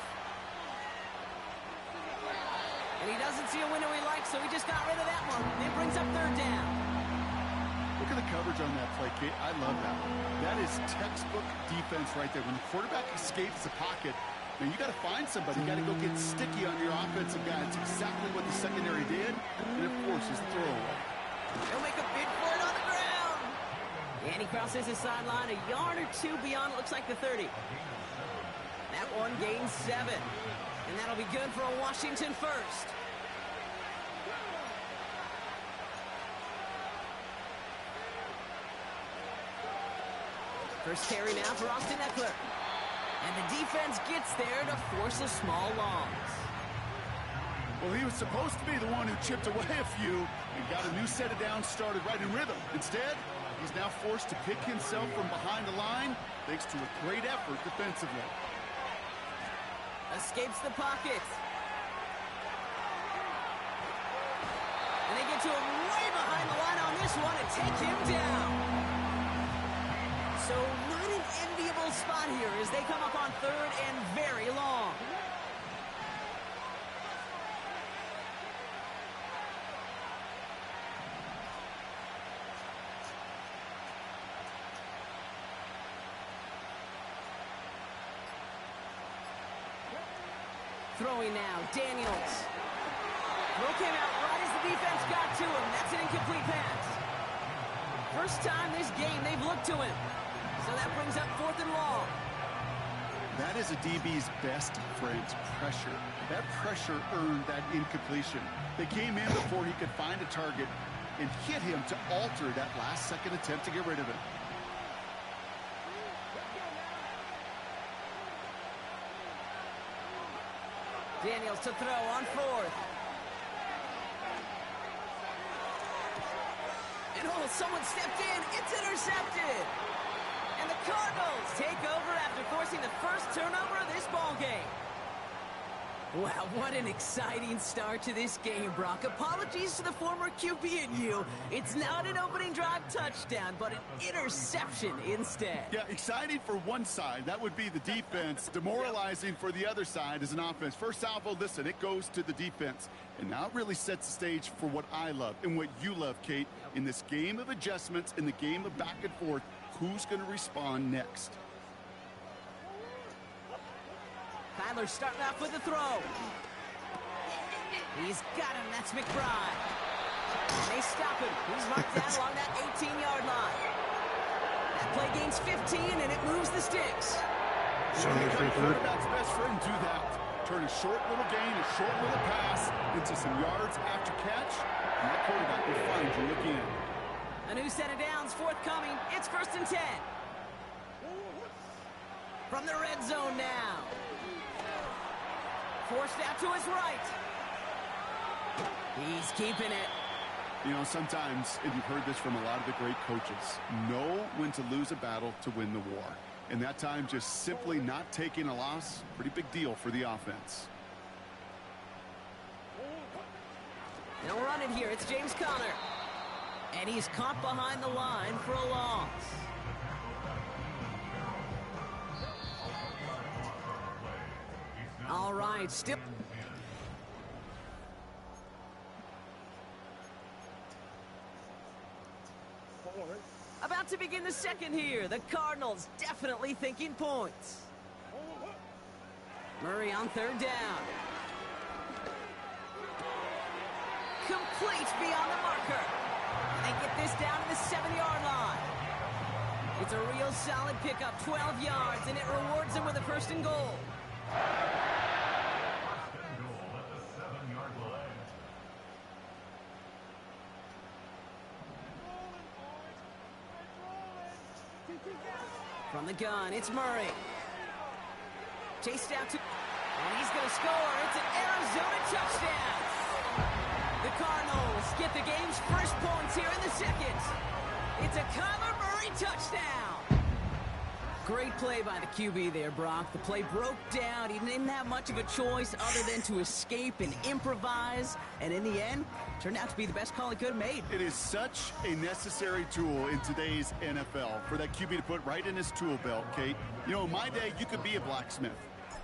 Speaker 7: And he doesn't see a window he likes, so he just got rid of that one. It brings up 3rd down.
Speaker 8: Look at the coverage on that play, Kate. I love that. That is textbook defense right there. When the quarterback escapes the pocket, now you got to find somebody. You got to go get sticky on your offensive guy. It's exactly what the secondary did, and it forces the throwaway.
Speaker 7: He'll make a bid for it on the ground. And he crosses his sideline a yard or 2 beyond, it looks like the 30. That one gains 7. And that'll be good for a Washington first. First carry now for Austin Eckler. And the defense gets there to force a small loss.
Speaker 8: Well, he was supposed to be the one who chipped away a few and got a new set of downs started right in rhythm. Instead, he's now forced to pick himself from behind the line thanks to a great effort defensively.
Speaker 7: Escapes the pocket. And they get to him way behind the line on this one and take him down. So not an enviable spot here as they come up on 3rd and very long. throwing now. Daniels. Throw came out right as the defense got to him. That's an incomplete pass. First time this game they've looked to him. So that brings up 4th and long.
Speaker 8: That is a DB's best friend, pressure. That pressure earned that incompletion. They came in before he could find a target and hit him to alter that last-second attempt to get rid of it.
Speaker 7: Daniels to throw on 4th. And oh, someone stepped in. It's intercepted. And the Cardinals take over after forcing the first turnover of this ball game. Wow, what an exciting start to this game, Brock. Apologies to the former QB and you. It's not an opening drive touchdown, but an interception instead.
Speaker 8: Yeah, exciting for one side. That would be the defense. Demoralizing for the other side as an offense. First salvo, listen, it goes to the defense. And now it really sets the stage for what I love and what you love, Kate. In this game of adjustments, in the game of back and forth, who's going to respond next?
Speaker 7: Kyler starting off with a throw. He's got him. That's McBride. And they stop him. He's marked down along that 18-yard line. That play gains 15, and it moves the sticks.
Speaker 8: Quarterback's best friend do that. Turn a short little gain, a short little pass into some yards after catch, and that quarterback will find you again.
Speaker 7: A new set of downs forthcoming. It's 1st and 10. From the red zone now. Forced out to his right. He's keeping it.
Speaker 8: You know, sometimes, and you've heard this from a lot of the great coaches, know when to lose a battle to win the war. And that time, just simply not taking a loss, pretty big deal for the offense.
Speaker 7: They'll run it here. It's James Conner. And he's caught behind the line for a loss. All right, still. About to begin the second here. The Cardinals definitely thinking points. Murray on 3rd down. Complete beyond the marker. And they get this down to the 7-yard line. It's a real solid pickup, 12 yards, and it rewards them with a 1st and goal. From the gun, it's Murray. Chased out to... And he's going to score. It's an Arizona touchdown. The Cardinals get the game's first points here in the second. It's a Kyler Murray touchdown. Great play by the QB there, Brock. The play broke down. He didn't have much of a choice other than to escape and improvise. And in the end, turned out to be the best call he could have made.
Speaker 8: It is such a necessary tool in today's NFL for that QB to put right in his tool belt, Kate. You know, in my day, you could be a blacksmith,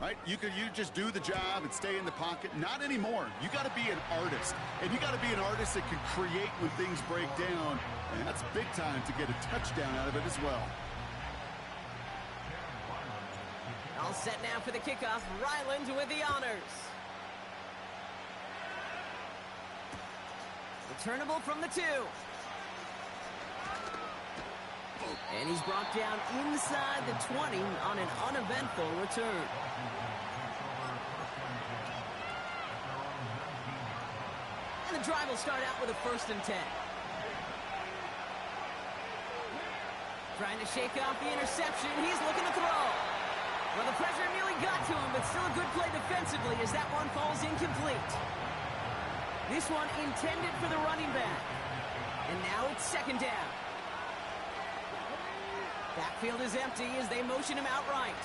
Speaker 8: right? You just do the job and stay in the pocket. Not anymore. You got to be an artist. And you got to be an artist that can create when things break down. And that's big time to get a touchdown out of it as well.
Speaker 7: All set now for the kickoff. Ryland with the honors. Returnable from the 2. And he's brought down inside the 20 on an uneventful return. And the drive will start out with a 1st and 10. Trying to shake off the interception. He's looking to throw. Well, the pressure nearly got to him, but still a good play defensively as that one falls incomplete. This one intended for the running back. And now it's 2nd down. Backfield is empty as they motion him outright.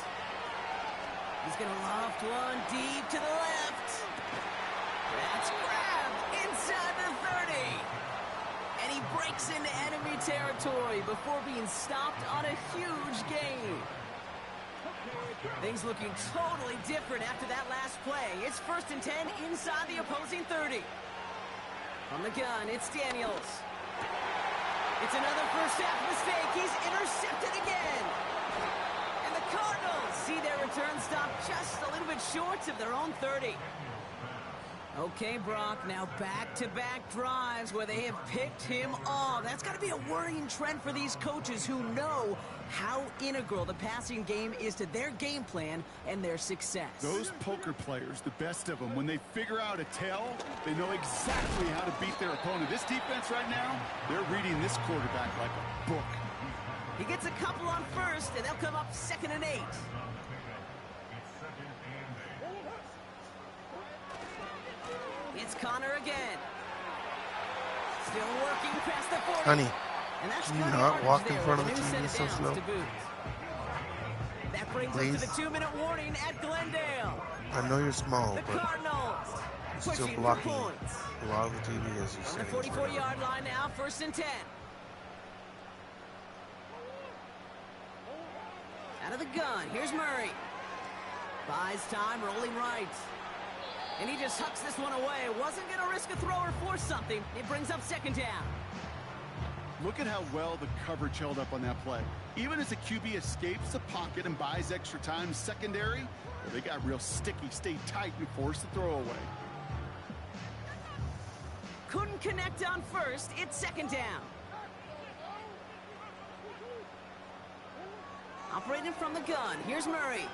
Speaker 7: He's going to loft one deep to the left. That's grabbed inside the 30. And he breaks into enemy territory before being stopped on a huge gain. Things looking totally different after that last play. It's 1st and 10 inside the opposing 30. From the gun, it's Daniels. It's another first half mistake. He's intercepted again. And the Cardinals see their return stop just a little bit short of their own 30. Okay, Brock, now back-to-back drives where they have picked him off. That's got to be a worrying trend for these coaches who know how integral the passing game is to their game plan and their success.
Speaker 8: Those poker players, the best of them, when they figure out a tell, they know exactly how to beat their opponent. This defense right now, they're reading this quarterback like a book.
Speaker 7: He gets a couple on first, and they'll come up 2nd and 8. It's Connor again. Still working past the 40.
Speaker 2: Honey,
Speaker 7: and that's
Speaker 2: can you
Speaker 7: good
Speaker 2: not walk in
Speaker 7: there
Speaker 2: front of
Speaker 7: with
Speaker 2: the
Speaker 7: a new
Speaker 2: TV
Speaker 7: set
Speaker 2: so
Speaker 7: of
Speaker 2: slow?
Speaker 7: downs to boot. That brings
Speaker 2: Please?
Speaker 7: us to the 2-minute warning at Glendale.
Speaker 2: I know you're small,
Speaker 7: The
Speaker 2: but
Speaker 7: Cardinals
Speaker 2: you're still
Speaker 7: pushing for
Speaker 2: blocking
Speaker 7: points.
Speaker 2: a lot of the TV as you
Speaker 7: On
Speaker 2: say.
Speaker 7: the 44-yard line now, 1st and 10. Out of the gun, here's Murray. Buys time, rolling right. And he just hucks this one away. Wasn't going to risk a throw or force something. It brings up 2nd down.
Speaker 8: Look at how well the coverage held up on that play. Even as a QB escapes the pocket and buys extra time secondary, well, they got real sticky, stayed tight, and forced the throw away.
Speaker 7: Couldn't connect on first. It's 2nd down. Operating from the gun. Here's Murray.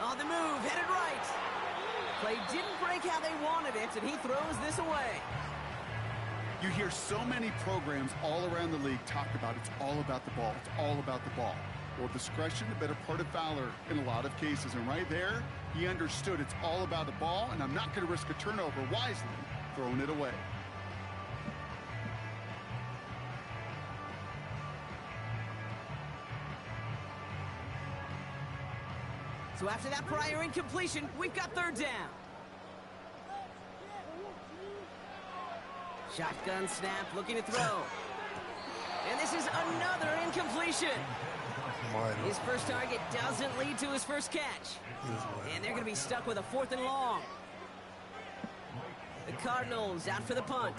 Speaker 7: On the move, headed right. Play didn't break how they wanted it, and he throws this away.
Speaker 8: You hear so many programs all around the league talk about it's all about the ball. It's all about the ball. Well, discretion, the better part of valor in a lot of cases. And right there, he understood it's all about the ball, and I'm not going to risk a turnover wisely, throwing it away.
Speaker 7: So after that prior incompletion, we've got 3rd down. Shotgun snap, looking to throw. And this is another incompletion. His first target doesn't lead to his first catch. And they're going to be stuck with a 4th and long. The Cardinals out for the punt.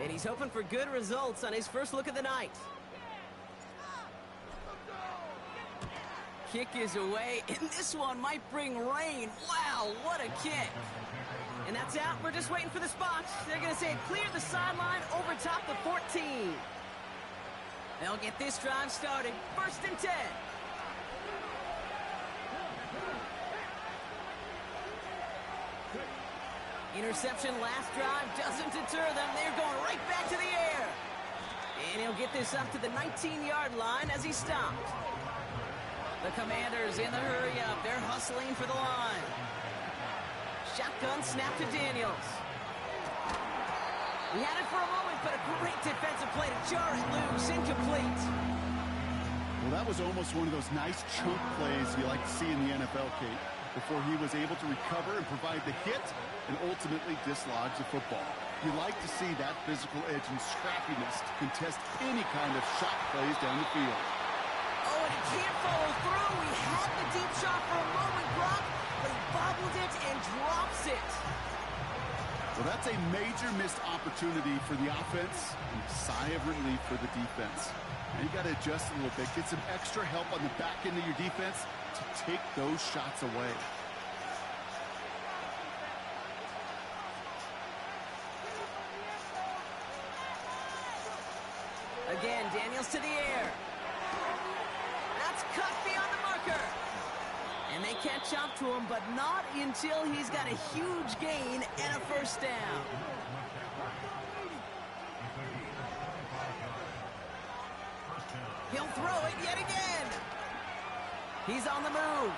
Speaker 7: And he's hoping for good results on his first look of the night. Kick is away, and this one might bring rain. Wow, what a kick. And that's out. We're just waiting for the spot. They're going to say clear the sideline over top the 14. They'll get this drive started. 1st and 10. Interception last drive doesn't deter them. They're going right back to the air. And he'll get this up to the 19-yard line as he stopped. The Commanders in the hurry-up. They're hustling for the line. Shotgun snap to Daniels. He had it for a moment, but a great defensive play to jar it loose. Incomplete.
Speaker 8: Well, that was almost one of those nice chunk plays you like to see in the NFL, Kate, before he was able to recover and provide the hit and ultimately dislodge the football. You like to see that physical edge and scrappiness to contest any kind of shot plays down the field.
Speaker 7: Oh, and he can't follow through. He had the deep shot for a moment, Brock, but he bobbled it and drops it.
Speaker 8: Well, that's a major missed opportunity for the offense and a sigh of relief for the defense. Now you got to adjust a little bit, get some extra help on the back end of your defense to take those shots away.
Speaker 7: Again, Daniels to the air. That's cut beyond the marker. And they catch up to him, but not until he's got a huge gain and a 1st down. He'll throw it yet again. He's on the move.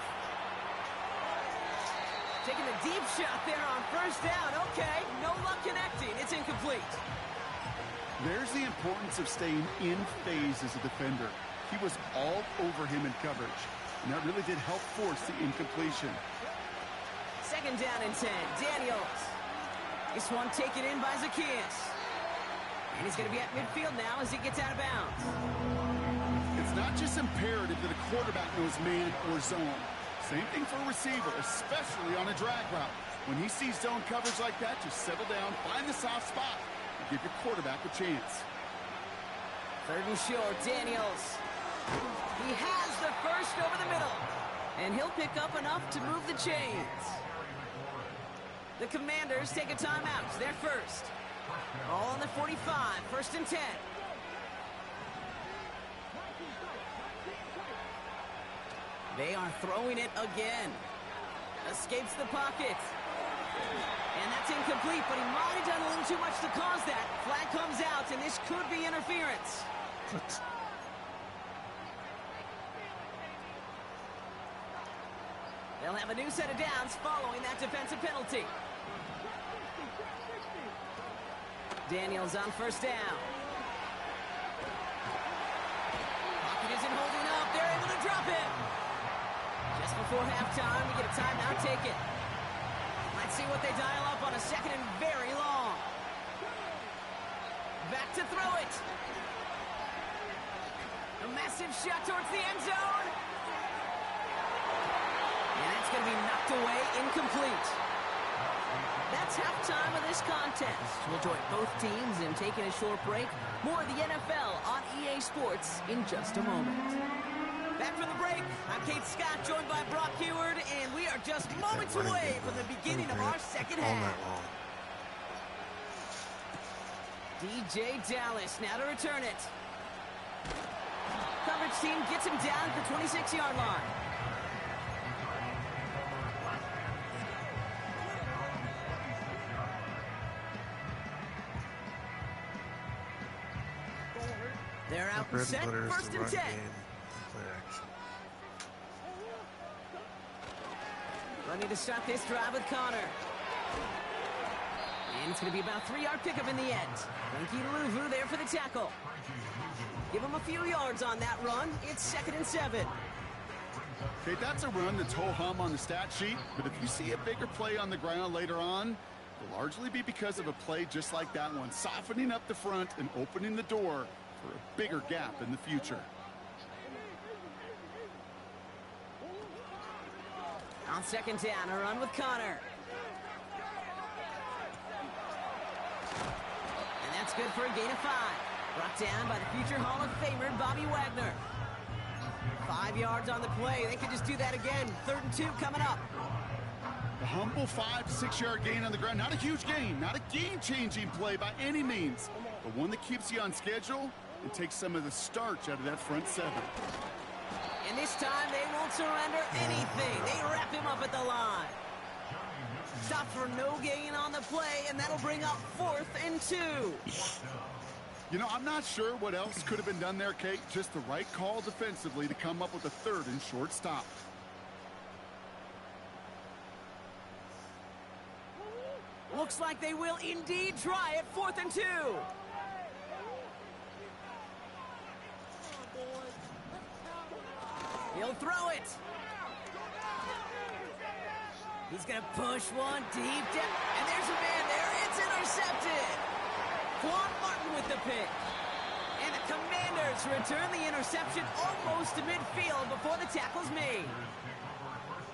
Speaker 7: Taking a deep shot there on 1st down. Okay, no luck connecting. It's incomplete.
Speaker 8: There's the importance of staying in phase as a defender. He was all over him in coverage, and that really did help force the incompletion.
Speaker 7: 2nd down and 10. Daniels. This one taken in by Zacchaeus. And he's going to be at midfield now as he gets out of bounds.
Speaker 8: It's not just imperative that a quarterback knows man or zone. Same thing for a receiver, especially on a drag route. When he sees zone coverage like that, just settle down, find the soft spot, and give your quarterback a chance.
Speaker 7: 3rd and short, Daniels. He has the first over the middle. And he'll pick up enough to move the chains. The Commanders take a timeout. They're first. All on the 45, 1st and 10. They are throwing it again. Escapes the pocket. And that's incomplete, but he might have done a little too much to cause that. Flag comes out, and this could be interference.
Speaker 2: What?
Speaker 7: They'll have a new set of downs following that defensive penalty. Daniels on 1st down. Pocket isn't holding up. They're able to drop him. Just before halftime, we get a timeout taken. Let's see what they dial up on a 2nd and very long. Back to throw it. A massive shot towards the end zone. And it's going to be knocked away, incomplete. That's halftime of this contest. We'll join both teams in taking a short break. More of the NFL on EA Sports in just a moment. Back from the break, I'm Kate Scott, joined by Brock Heward, and we are just moments away from the beginning of our second half. DJ Dallas now to return it. Coverage team gets him down at the 26-yard line. They're out and set, 1st and 10. Running to start this drive with Connor. And it's going to be about a 3-yard pickup in the end. Frankie Louvu there for the tackle. Give him a few yards on that run. It's 2nd and 7.
Speaker 8: Okay, that's a run that's ho-hum on the stat sheet, but if you see a bigger play on the ground later on, it'll largely be because of a play just like that one, softening up the front and opening the door for a bigger gap in the future.
Speaker 7: On 2nd down, a run with Connor. And that's good for a gain of 5. Brought down by the future Hall of Famer, Bobby Wagner. 5 yards on the play. They could just do that again. 3rd and 2 coming up.
Speaker 8: A humble 5 to 6 yard gain on the ground. Not a huge gain, not a game-changing play by any means, but one that keeps you on schedule and takes some of the starch out of that front 7.
Speaker 7: And this time they won't surrender anything. They wrap him up at the line. Stop for no gain on the play, and that'll bring up 4th and 2.
Speaker 8: You know, I'm not sure what else could have been done there, Kate. Just the right call defensively to come up with a 3rd and short stop.
Speaker 7: Looks like they will indeed try it. 4th and 2. He'll throw it. He's going to push one deep down. And there's a man there. It's intercepted. Quan Martin with the pick. And the Commanders return the interception almost to midfield before the tackle's made.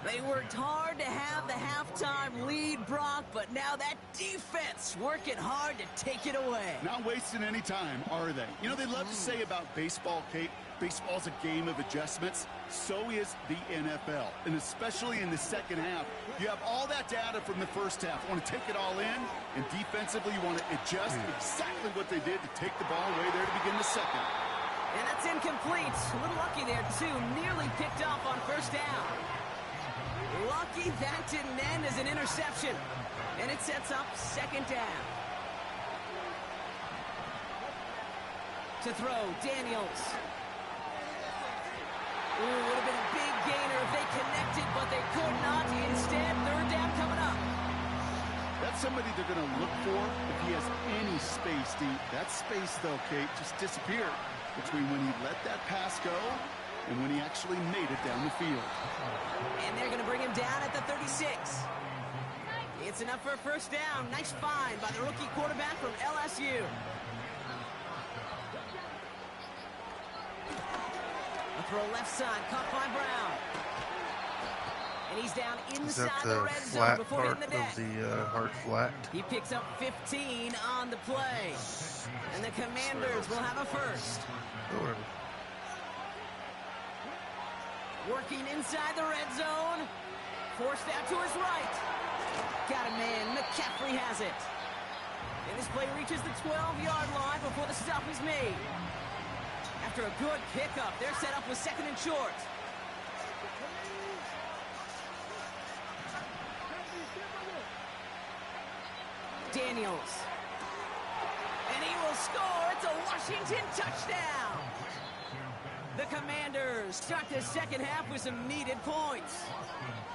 Speaker 7: They worked hard to have the halftime lead, Brock, but now that defense working hard to take it away.
Speaker 8: Not wasting any time, are they? You know, they love to say about baseball, Kate, baseball's a game of adjustments. So is the NFL, and especially in the second half. You have all that data from the first half. You want to take it all in, and defensively you want to adjust exactly what they did to take the ball away there to begin the second.
Speaker 7: And that's incomplete. A little lucky there, too. Nearly picked off on 1st down. Lucky that didn't end as an interception. And it sets up 2nd down. To throw, Daniels. Ooh, would have been a big gainer if they connected, but they could not. Instead, 3rd down coming up.
Speaker 8: That's somebody they're going to look for if he has any space deep. That space, though, Kate, just disappeared between when he let that pass go and when he actually made it down the field.
Speaker 7: And they're going to bring him down at the 36. It's enough for a 1st down. Nice find by the rookie quarterback from LSU. A throw left side, caught by Brown. And he's down inside the red zone before hitting the deck.
Speaker 2: The hard flat.
Speaker 7: He picks up 15 on the play. And the Commanders will have a 1st. Working inside the red zone. Forced out to his right. Got a man. McCaffrey has it. And this play reaches the 12-yard line before the stop is made. After a good pickup, they're set up with 2nd and short. Daniels. And he will score. It's a Washington touchdown. The Commanders start the second half with some needed points.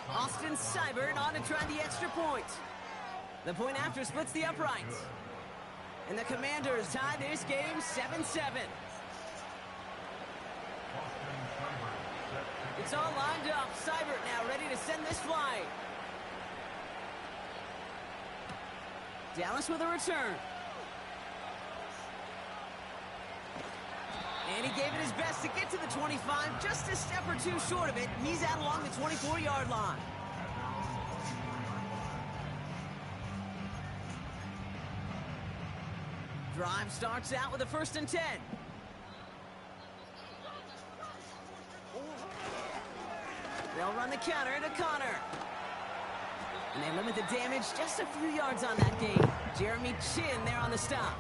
Speaker 7: Austin Seibert on to try the extra point. The point after splits the uprights. And the Commanders tie this game 7-7. It's all lined up. Seibert now ready to send this flight. Dallas with a return. And he gave it his best to get to the 25, just a step or two short of it. He's out along the 24-yard line. Drive starts out with a 1st and 10. They'll run the counter to Connor. And they limit the damage just a few yards on that gain. Jeremy Chin there on the stop.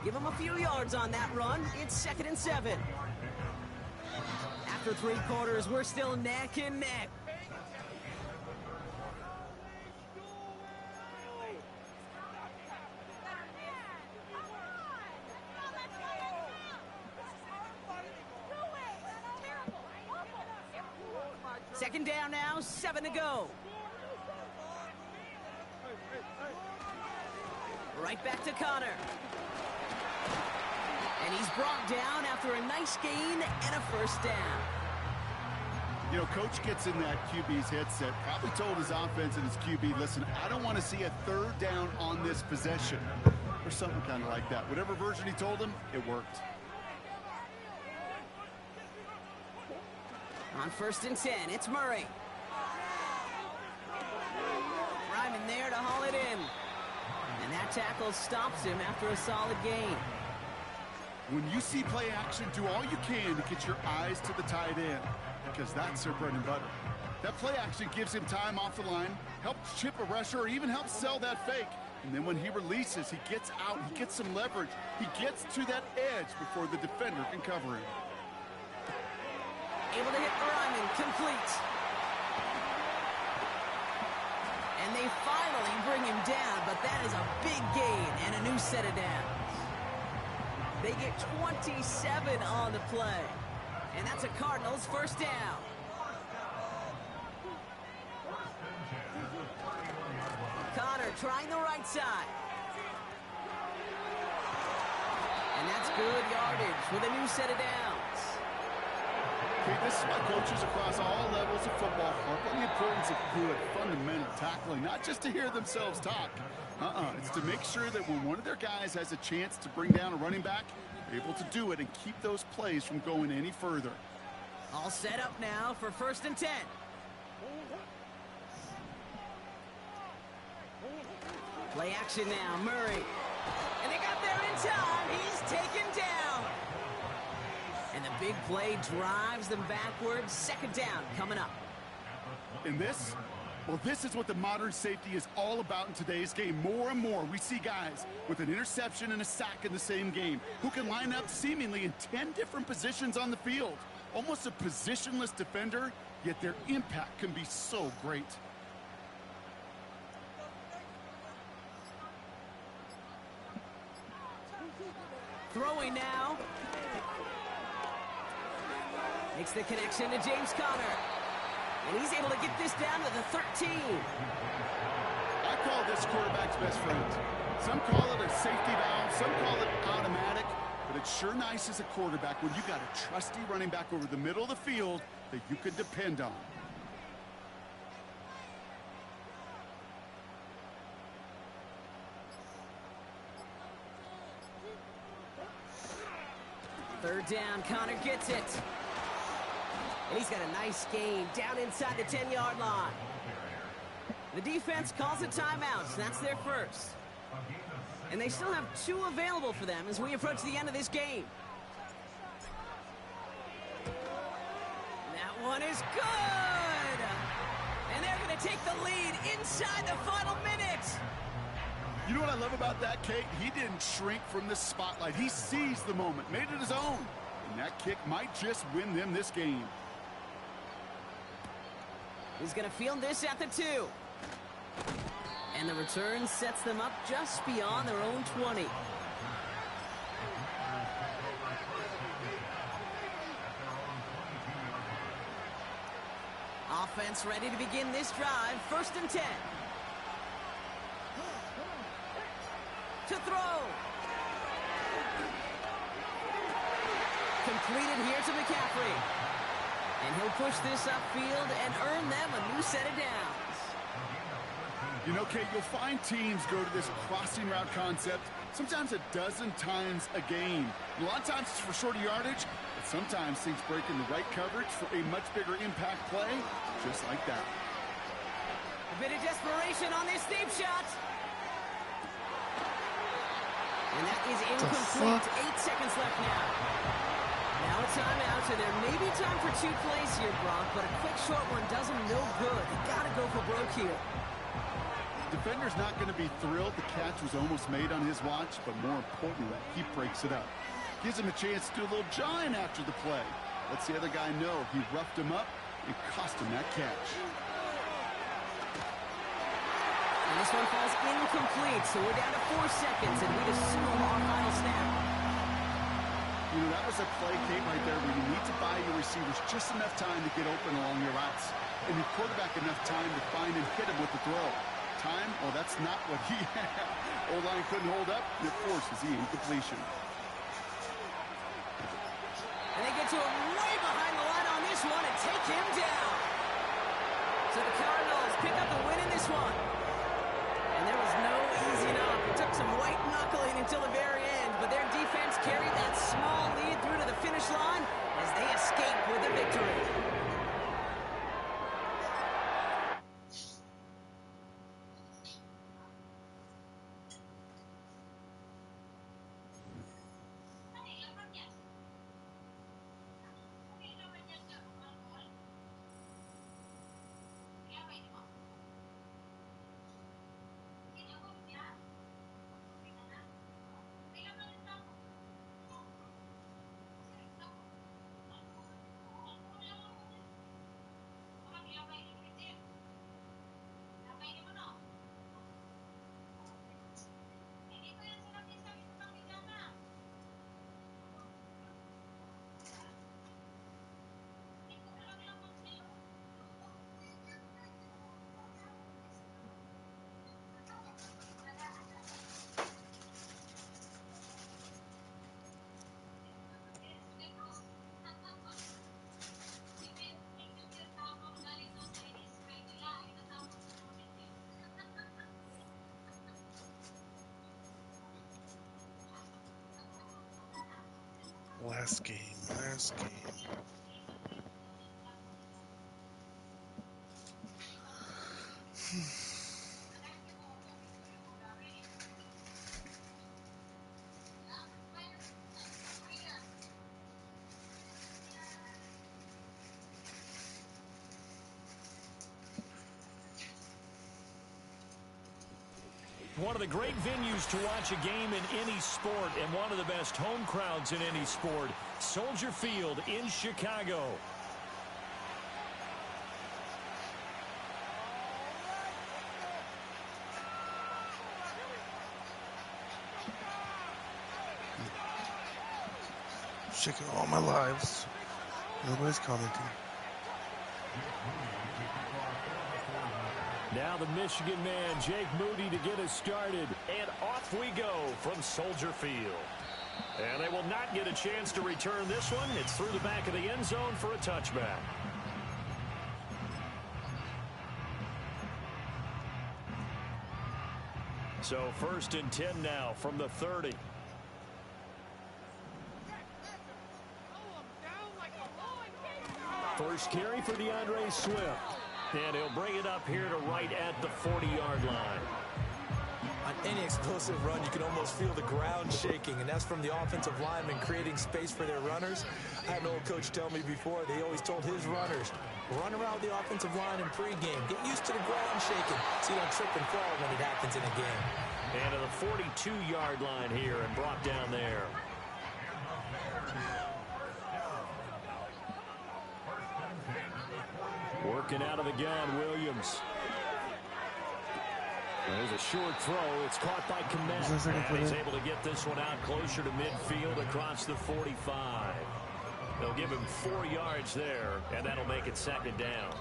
Speaker 7: Give him a few yards on that run. It's 2nd and 7. After 3 quarters, we're still neck and neck. Second down now, 7 to go. Right back to Connor. And he's brought down after a nice gain and a 1st down.
Speaker 8: You know, coach gets in that QB's headset, probably told his offense and his QB, listen, I don't want to see a 3rd down on this possession. Or something kind of like that. Whatever version he told him, it worked.
Speaker 7: On 1st and 10, it's Murray. Ryman there to haul it in. And that tackle stops him after a solid gain.
Speaker 8: When you see play action, do all you can to get your eyes to the tight end, because that's their bread and butter. That play action gives him time off the line, helps chip a rusher, or even helps sell that fake. And then when he releases, he gets out, he gets some leverage. He gets to that edge before the defender can cover him.
Speaker 7: Able to hit Ryman, complete. And they finally bring him down, but that is a big gain and a new set of downs. They get 27 on the play. And that's a Cardinals 1st down. Connor trying the right side. And that's good yardage with a new set of downs.
Speaker 8: Okay, this is why coaches across all levels of football harp on the importance of good, fundamental tackling, not just to hear themselves talk. It's to make sure that when one of their guys has a chance to bring down a running back, they're able to do it and keep those plays from going any further.
Speaker 7: All set up now for 1st and 10. Play action now, Murray. And they got there in time. He's taken down. And the big play drives them backwards. 2nd down coming up.
Speaker 8: And this? Well, this is what the modern safety is all about in today's game. More and more, we see guys with an interception and a sack in the same game who can line up seemingly in 10 different positions on the field. Almost a positionless defender, yet their impact can be so great.
Speaker 7: Throwing now. Makes the connection to James Conner. And he's able to get this down to the 13.
Speaker 8: I call this quarterback's best friend. Some call it a safety valve, some call it automatic, but it's sure nice as a quarterback when you got a trusty running back over the middle of the field that you can depend on.
Speaker 7: Third down, Conner gets it. And he's got a nice gain down inside the 10-yard line. The defense calls a timeout, so that's their first. And they still have 2 available for them as we approach the end of this game. That one is good! And they're going to take the lead inside the final minute.
Speaker 8: You know what I love about that, Kate? He didn't shrink from the spotlight. He seized the moment, made it his own. And that kick might just win them this game.
Speaker 7: He's going to field this at the 2. And the return sets them up just beyond their own 20. Offense ready to begin this drive. 1st and 10. To throw. Completed here to McCaffrey. And he'll push this upfield and earn them a new set of downs.
Speaker 8: You know, Kate, you'll find teams go to this crossing route concept sometimes a dozen times a game. A lot of times it's for shorter yardage, but sometimes things break in the right coverage for a much bigger impact play, just like that.
Speaker 7: A bit of desperation on this deep shot. And that is incomplete. 8 seconds left now. Now a timeout, and there may be time for 2 plays here, Brock, but a quick short one does them no good. They gotta go for broke here.
Speaker 8: Defender's not going to be thrilled the catch was almost made on his watch, but more importantly, he breaks it up. Gives him a chance to do a little jawing after the play. Lets the other guy know he roughed him up and cost him that catch.
Speaker 7: And this one falls incomplete, so we're down to 4 seconds, and we'd assume our final snap.
Speaker 8: You know, that was a play, Kate, right there where you need to buy your receivers just enough time to get open along your routes, and your quarterback enough time to find and hit him with the throw. Time? Well, that's not what he had. O-line couldn't hold up, and it forces the incompletion.
Speaker 7: And they get to him way behind the line on this one and take him down. So the Cardinals pick up the win in this one. And there was no easing up. It took some white knuckling until the very end, but their defense carried that small lead through to the finish line as they escape with the victory.
Speaker 2: Last game.
Speaker 1: One of the great venues to watch a game in any sport, and one of the best home crowds in any sport, Soldier Field in Chicago.
Speaker 2: Checking all my lives. Nobody's commenting.
Speaker 1: Now the Michigan man, Jake Moody, to get us started. And off we go from Soldier Field. And they will not get a chance to return this one. It's through the back of the end zone for a touchback. So 1st and 10 now from the 30. First carry for DeAndre Swift. And he'll bring it up here to right at the 40-yard line.
Speaker 3: An Any explosive run, you can almost feel the ground shaking, and that's from the offensive linemen creating space for their runners. I had an old coach tell me before, they always told his runners, run around the offensive line in pregame. Get used to the ground shaking so you don't trip and fall when it happens in a game.
Speaker 1: And to the 42-yard line here and brought down there. Working out of the gun, Williams. There's a short throw. It's caught by Kmet. And he's able to get this one out closer to midfield across the 45. They'll give him 4 yards there, and that'll make it second down.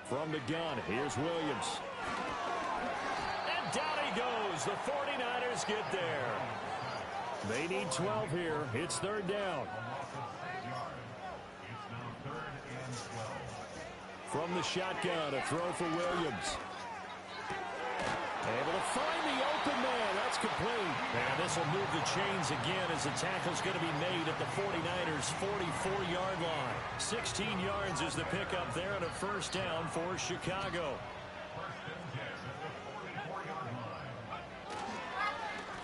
Speaker 1: From the gun, here's Williams. And down he goes. The 49ers get there. They need 12 here. It's third down. From the shotgun, a throw for Williams. Able to find the open man. That's complete. And this will move the chains again as the tackle's going to be made at the 49ers' 44-yard line. 16 yards is the pickup there and a first down for Chicago.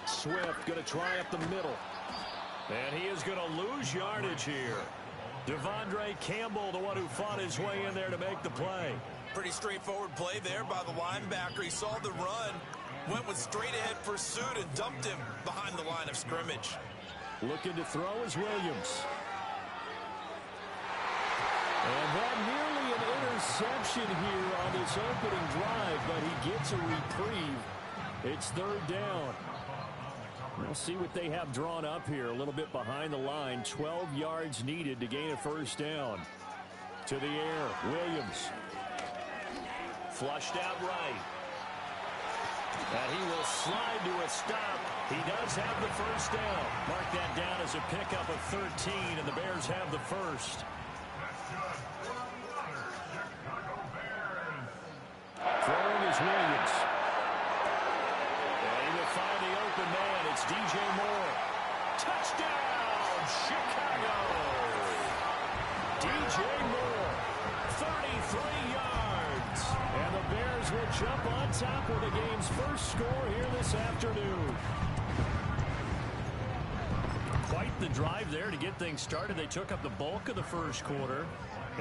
Speaker 1: Swift going to try up the middle. And he is going to lose yardage here. Devondre Campbell, the one who fought his way in there to make the play.
Speaker 3: Pretty straightforward play there by the linebacker. He saw the run, went with straight-ahead pursuit, and dumped him behind the line of scrimmage.
Speaker 1: Looking to throw is Williams. And that nearly an interception here on this opening drive, but he gets a reprieve. It's third down. We'll see what they have drawn up here. A little bit behind the line. 12 yards needed to gain a first down. To the air, Williams. Flushed out right. And he will slide to a stop. He does have the first down. Mark that down as a pickup of 13, and the Bears have the first. Throwing is Williams. And he will find the open man. It's DJ Moore. Touchdown, Chicago. DJ Moore, 33 yards. And the Bears will jump on top with the game's first score here this afternoon. Quite the drive there to get things started. They took up the bulk of the first quarter,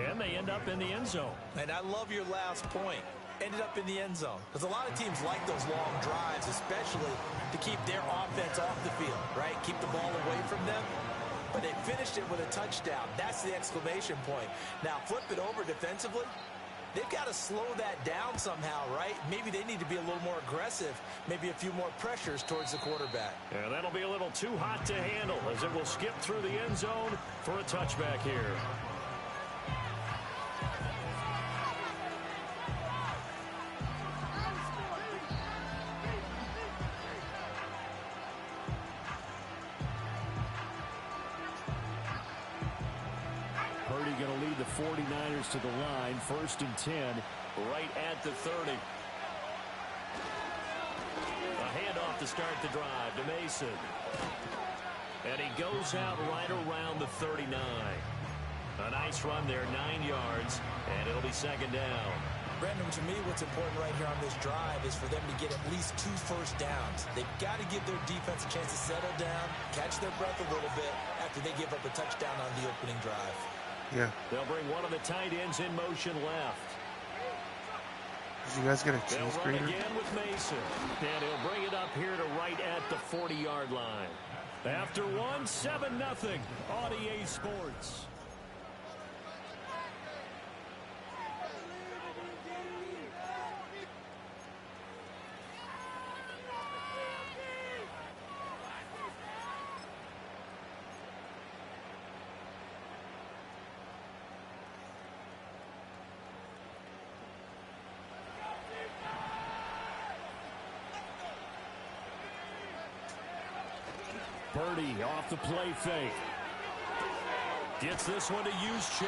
Speaker 1: and they end up in the end zone.
Speaker 3: And I love your last point. Ended up in the end zone. Because a lot of teams like those long drives, especially to keep their offense off the field, right? Keep the ball away from them. But they finished it with a touchdown. That's the exclamation point. Now, flip it over defensively. They've got to slow that down somehow, right? Maybe they need to be a little more aggressive. Maybe a few more pressures towards the quarterback.
Speaker 1: Yeah, that'll be a little too hot to handle as it will skip through the end zone for a touchback here. Going to lead the 49ers to the line. 1st and 10, right at the 30. A handoff to start the drive to Mason. And he goes out right around the 39. A nice run there, 9 yards, and it'll be second down.
Speaker 3: Brandon, to me, what's important right here on this drive is for them to get at least 2 first downs. They've got to give their defense a chance to settle down, catch their breath a little bit after they give up a touchdown on the opening drive.
Speaker 2: Yeah.
Speaker 1: They'll bring one of the tight ends in motion left.
Speaker 2: Did you guys get a cheese
Speaker 1: They'll run
Speaker 2: grater?
Speaker 1: again with Mason. And he'll bring it up here to right at the 40-yard line. After one, 7-0 on EA Sports. Purdy off the play fake. Gets this one to Juszczyk.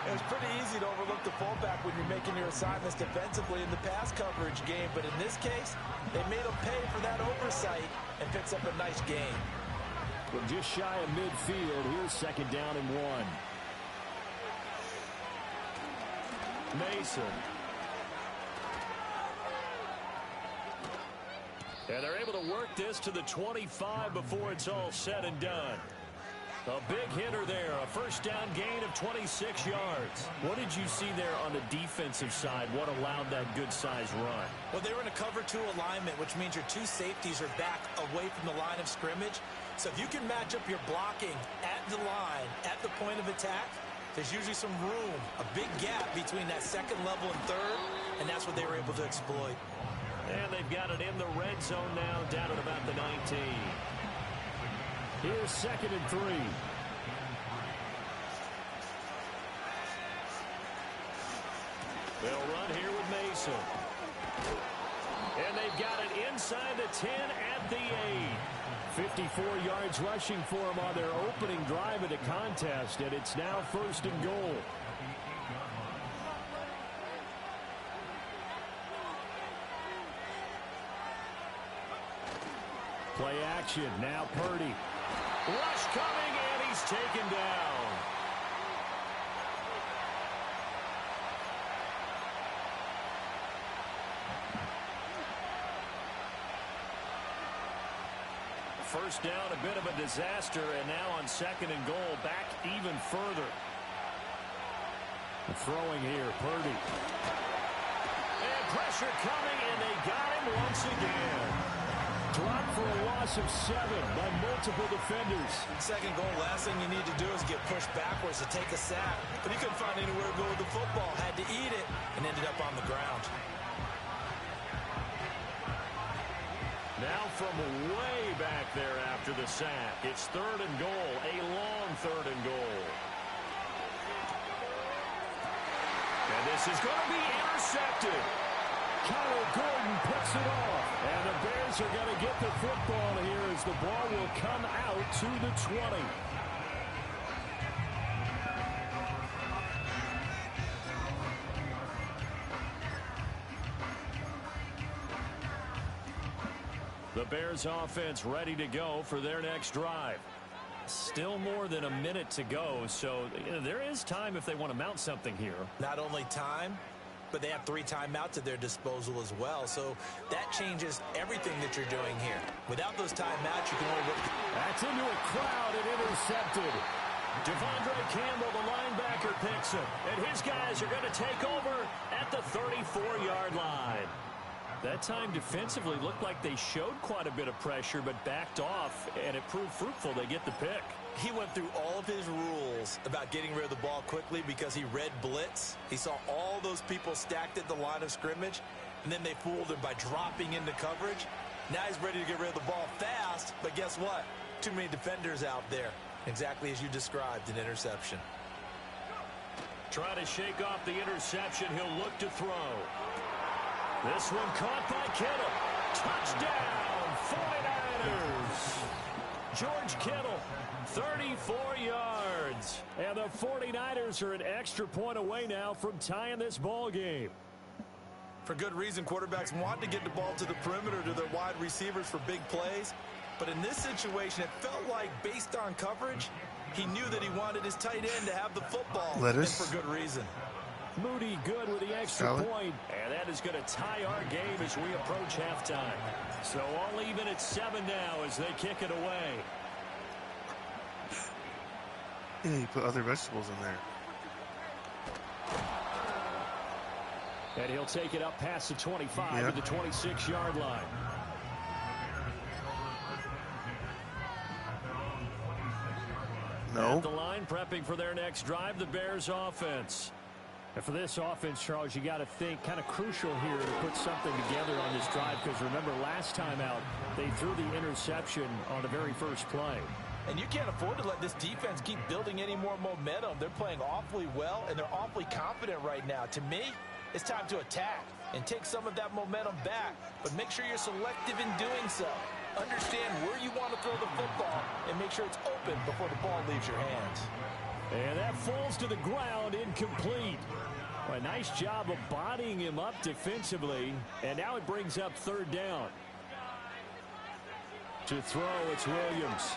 Speaker 4: It was pretty easy to overlook the fullback when you're making your assignments defensively in the pass coverage game, but in this case, they made him pay for that oversight and picks up a nice gain.
Speaker 5: From just shy of midfield, here's second down and 1. Mason. And they're able to work this to the 25 before it's all said and done. A big hitter there, a first down gain of 26 yards. What did you see there on the defensive side? What allowed that good-sized run?
Speaker 3: Well, they were in a cover 2 alignment, which means your 2 safeties are back away from the line of scrimmage. So if you can match up your blocking at the line, at the point of attack, there's usually some room, a big gap between that second level and third, and that's what they were able to exploit.
Speaker 5: And they've got it in the red zone now, down at about the 19. Here's second and 3. They'll run here with Mason. And they've got it inside the 10 at the 8. 54 yards rushing for them on their opening drive of the contest, and it's now first and goal. Play action, now Purdy. Rush coming, and he's taken down. First down, a bit of a disaster, and now on second and goal, back even further. Throwing here, Purdy. And pressure coming, and they got him once again. Dropped for a loss of 7 by multiple defenders.
Speaker 3: Second goal, last thing you need to do is get pushed backwards to take a sack. But he couldn't find anywhere to go with the football. Had to eat it and ended up on the ground.
Speaker 5: Now from way back there after the sack. It's third and goal, a long third and goal. And this is going to be intercepted. Kyle Gordon picks it off. And the Bears are going to get the football here as the ball will come out to the 20. The Bears offense ready to go for their next drive. Still more than a minute to go, so there is time if they want to mount something here.
Speaker 3: Not only time, but they have 3 timeouts at their disposal as well. So that changes everything that you're doing here. Without those timeouts, you can only look.
Speaker 5: That's into a crowd and intercepted. Devondre Campbell, the linebacker, picks him. And his guys are going to take over at the 34-yard line. That time defensively looked like they showed quite a bit of pressure but backed off, and it proved fruitful. They get the pick.
Speaker 3: He went through all of his rules about getting rid of the ball quickly because he read blitz. He saw all those people stacked at the line of scrimmage, and then they fooled him by dropping into coverage. Now he's ready to get rid of the ball fast, but guess what? Too many defenders out there. Exactly as you described, an interception.
Speaker 5: Try to shake off the interception. He'll look to throw. This one caught by Kittle. Touchdown, 49ers. George Kittle, 34 yards. And the 49ers are an extra point away now from tying this ball game.
Speaker 3: For good reason, quarterbacks want to get the ball to the perimeter to their wide receivers for big plays. But in this situation, it felt like, based on coverage, he knew that he wanted his tight end to have the football.
Speaker 2: Lettuce.
Speaker 3: And for good reason.
Speaker 5: Moody good with the extra point. And that is going to tie our game as we approach halftime. So all even at 7 now as they kick it away.
Speaker 2: Yeah, you put other vegetables in there.
Speaker 5: And he'll take it up past the 25 to the 26-yard line.
Speaker 2: No.
Speaker 5: At the line, prepping for their next drive, the Bears offense. And for this offense, Charles, you got to think kind of crucial here to put something together on this drive, because remember last time out, they threw the interception on the very first play.
Speaker 3: And you can't afford to let this defense keep building any more momentum. They're playing awfully well, and they're awfully confident right now. To me, it's time to attack and take some of that momentum back, but make sure you're selective in doing so. Understand where you want to throw the football and make sure it's open before the ball leaves your hands.
Speaker 5: And that falls to the ground, incomplete. A nice job of bodying him up defensively, and now it brings up third down. To throw, it's Williams.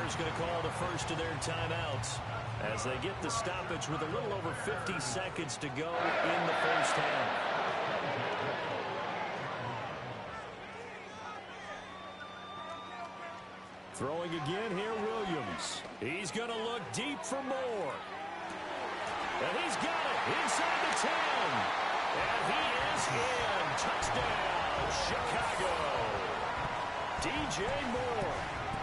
Speaker 1: Bears going to call the first of their timeouts as they get the stoppage with a little over 50 seconds to go in the first half. Throwing again here, Williams. He's going to look deep for more. And he's got it inside the 10. And he is in. Touchdown, Chicago. DJ Moore.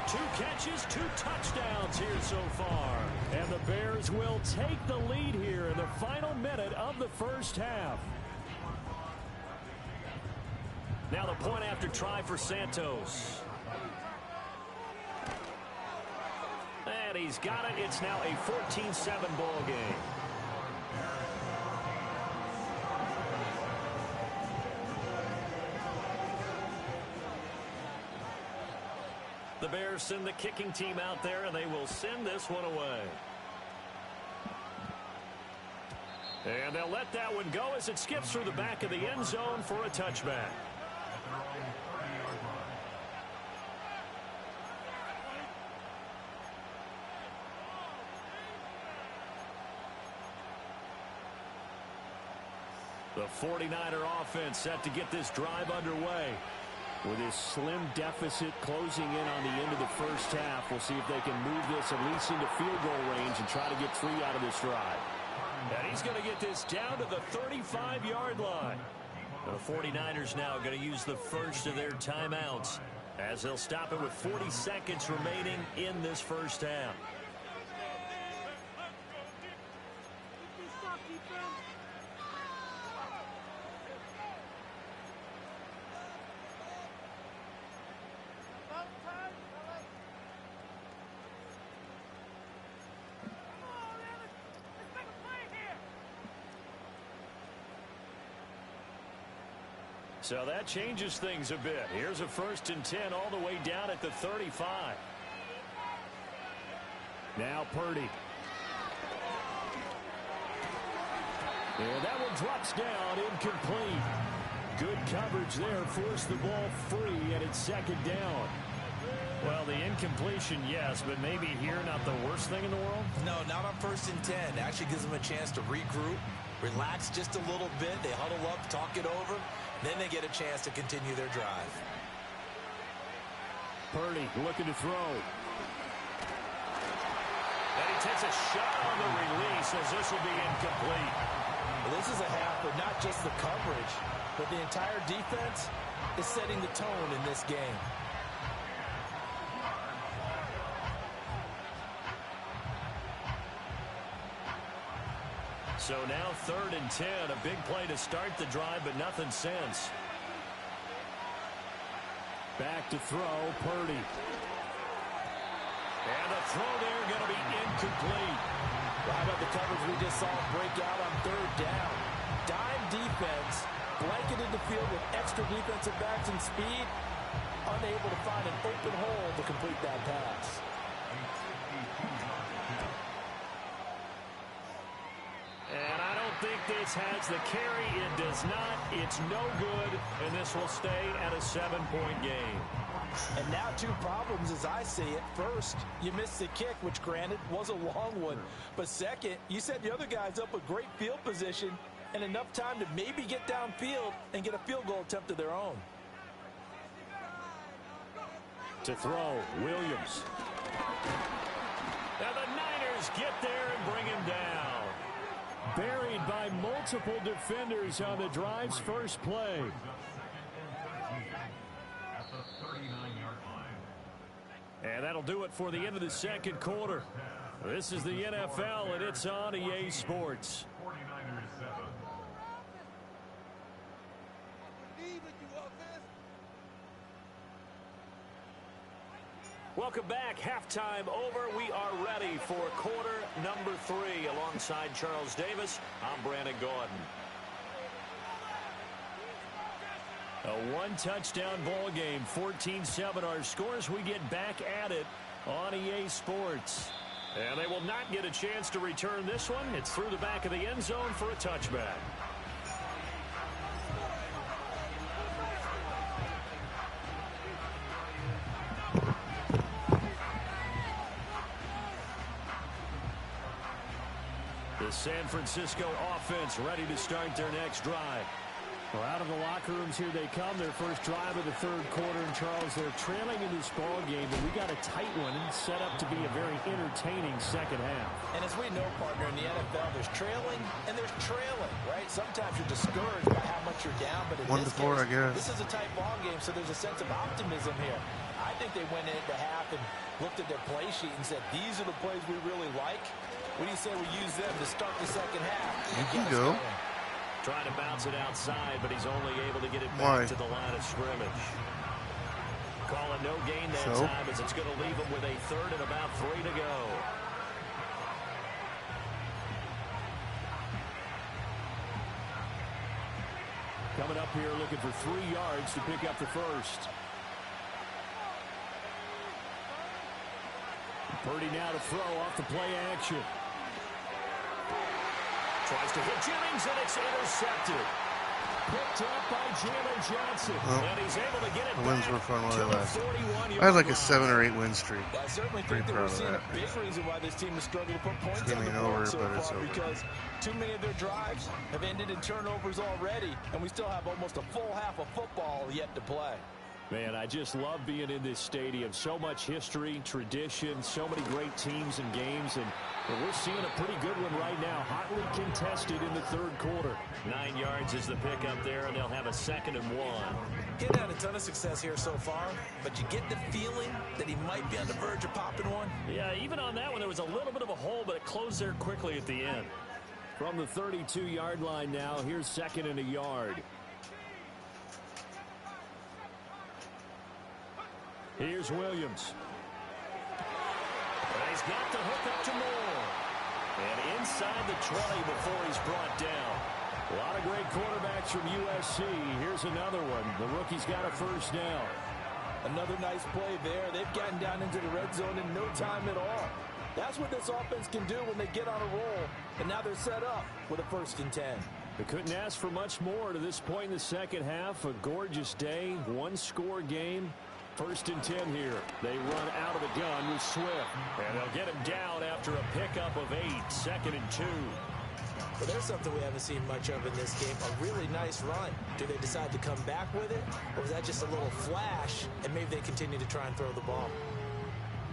Speaker 1: 2 catches, 2 touchdowns here so far. And the Bears will take the lead here in the final minute of the first half. Now the point after try for Santos. And he's got it. It's now a 14-7 ball game. The Bears send the kicking team out there, and they will send this one away. And they'll let that one go as it skips through the back of the end zone for a touchback. The 49er offense set to get this drive underway. With his slim deficit closing in on the end of the first half, we'll see if they can move this at least into field goal range and try to get 3 out of this drive. And he's going to get this down to the 35-yard line. The 49ers now going to use the first of their timeouts as they'll stop it with 40 seconds remaining in this first half. So that changes things a bit. Here's a 1st and 10 all the way down at the 35. Now Purdy. And that one drops down, incomplete. Good coverage there, forced the ball free, and it's 2nd down. Well, the incompletion, yes, but maybe here not the worst thing in the world?
Speaker 3: No, not on 1st and 10. Actually gives them a chance to regroup, relax just a little bit. They huddle up, talk it over. Then they get a chance to continue their drive.
Speaker 5: Purdy looking to throw.
Speaker 1: And he takes a shot on the release as this will be incomplete.
Speaker 4: Well, this is a half, but not just the coverage, but the entire defense is setting the tone in this game.
Speaker 1: So now 3rd and 10, a big play to start the drive, but nothing since.
Speaker 5: Back to throw, Purdy.
Speaker 1: And the throw there going to be incomplete.
Speaker 4: Well, how about the coverage we just saw break out on 3rd down? Dime defense, blanketed the field with extra defensive backs and speed, unable to find an open hole to complete that pass.
Speaker 1: And I don't think this has the carry. It does not. It's no good, and this will stay at a 7-point game.
Speaker 4: And now 2 problems as I see it. First, you missed the kick, which granted was a long one. But second, you set the other guys up with great field position and enough time to maybe get downfield and get a field goal attempt of their own.
Speaker 5: To throw, Williams.
Speaker 1: Now the Niners get there and bring him down.
Speaker 5: Buried by multiple defenders on the drive's first play.
Speaker 1: And that'll do it for the end of the 2nd quarter. This is the NFL, and it's on EA Sports. Welcome back. Halftime over. We are ready for quarter number 3. Alongside Charles Davis, I'm Brandon Gordon. A 1-touchdown ball game, 14-7 our scores. We get back at it on EA Sports. And they will not get a chance to return this one. It's through the back of the end zone for a touchback. The San Francisco offense ready to start their next drive.
Speaker 5: Well, out of the locker rooms here they come. Their first drive of the third quarter. And, Charles, they're trailing in this ball game, but we got a tight one and set up to be a very entertaining second half.
Speaker 3: And as we know, partner, in the NFL, there's trailing and there's trailing, right? Sometimes you're discouraged by how much you're down, but in
Speaker 2: 1-4, I guess.
Speaker 3: This is a tight ball game, so there's a sense of optimism here. I think they went into half and looked at their play sheet and said, these are the plays we really like. What do you say we use them to start the second half?
Speaker 2: You can go.
Speaker 1: Trying to bounce it outside, but he's only able to get it back to the line of scrimmage. Call it no gain that time, as it's going to leave him with a third and about 3 to go.
Speaker 5: Coming up here looking for 3 yards to pick up the first. Purdy now to throw off the play action.
Speaker 1: Tries to hit Jennings, and it's intercepted. Picked up by Jalen Johnson. And he's able to get it
Speaker 2: the wins
Speaker 1: back
Speaker 2: were fun while
Speaker 1: to
Speaker 2: they
Speaker 1: the
Speaker 2: lasted.
Speaker 1: 41-yard
Speaker 2: I had like a
Speaker 1: line.
Speaker 2: 7 or 8 win streak.
Speaker 3: I certainly think that we're seeing a big reason why this team is struggling to put points on the board so far, because too many of their drives have ended in turnovers already, and we still have almost a full half of football yet to play.
Speaker 5: Man, I just love being in this stadium. So much history, tradition, so many great teams and games, and we're seeing a pretty good one right now, hotly contested in the third quarter.
Speaker 1: 9 yards is the pickup there, and they'll have a 2nd and 1.
Speaker 3: Getting had a ton of success here so far, but you get the feeling that he might be on the verge of popping one.
Speaker 1: Yeah, even on that one, there was a little bit of a hole, but it closed there quickly at the end.
Speaker 5: From the 32-yard line now, here's 2nd and a yard. Here's Williams.
Speaker 1: And he's got the hook up to Moore. And inside the 20 before he's brought down.
Speaker 5: A lot of great quarterbacks from USC. Here's another one. The rookie's got a first down.
Speaker 3: Another nice play there. They've gotten down into the red zone in no time at all. That's what this offense can do when they get on a roll. And now they're set up with a 1st and 10.
Speaker 5: They couldn't ask for much more to this point in the second half. A gorgeous day, 1-score game. 1st and 10 here. They run out of the gun with Swift.
Speaker 1: And they'll get him down after a pickup of 8. 2nd and 2.
Speaker 3: Well, there's something we haven't seen much of in this game. A really nice run. Do they decide to come back with it? Or was that just a little flash, and maybe they continue to try and throw the ball?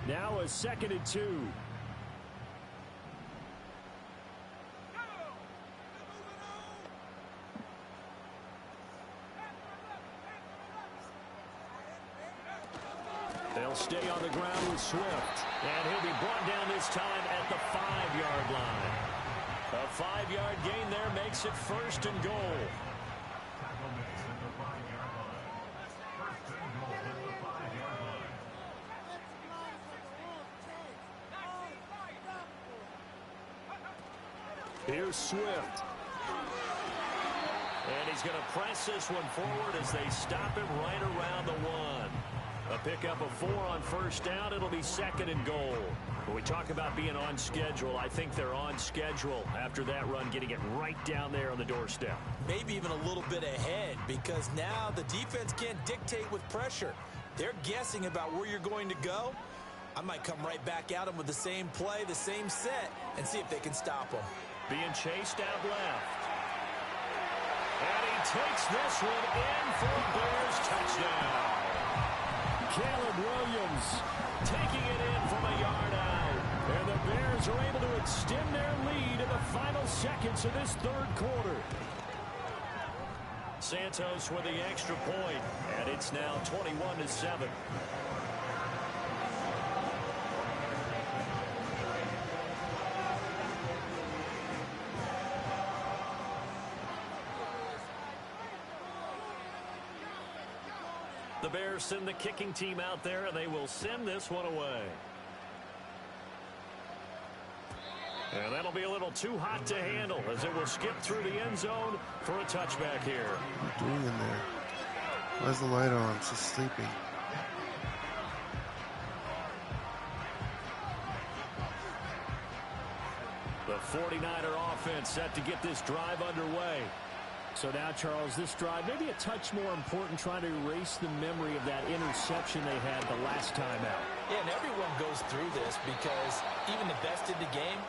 Speaker 5: Now a 2nd and 2. They'll stay on the ground with Swift.
Speaker 1: And he'll be brought down this time at the 5-yard line. A 5-yard gain there makes it 1st and goal.
Speaker 5: Here's Swift.
Speaker 1: And he's going to press this one forward as they stop him right around the 1. A pickup of 4 on 1st down. It'll be 2nd and goal. When we talk about being on schedule, I think they're on schedule after that run, getting it right down there on the doorstep.
Speaker 3: Maybe even a little bit ahead, because now the defense can't dictate with pressure. They're guessing about where you're going to go. I might come right back at them with the same play, the same set, and see if they can stop them.
Speaker 1: Being chased out left. And he takes this one in for a Bears touchdown.
Speaker 5: Caleb Williams
Speaker 1: taking it in from a yard out.
Speaker 5: And the Bears are able to extend their lead in the final seconds of this third quarter.
Speaker 1: Santos with the extra point, and it's now 21-7. The Bears send the kicking team out there, and they will send this one away. And that'll be a little too hot to handle as it will skip through the end zone for a touchback here.
Speaker 2: What are you doing in there? Why's the light on? It's just sleeping.
Speaker 1: The 49er offense set to get this drive underway.
Speaker 5: So now, Charles, this drive maybe a touch more important, trying to erase the memory of that interception they had the last time out.
Speaker 3: Yeah, and everyone goes through this because even the best in the game,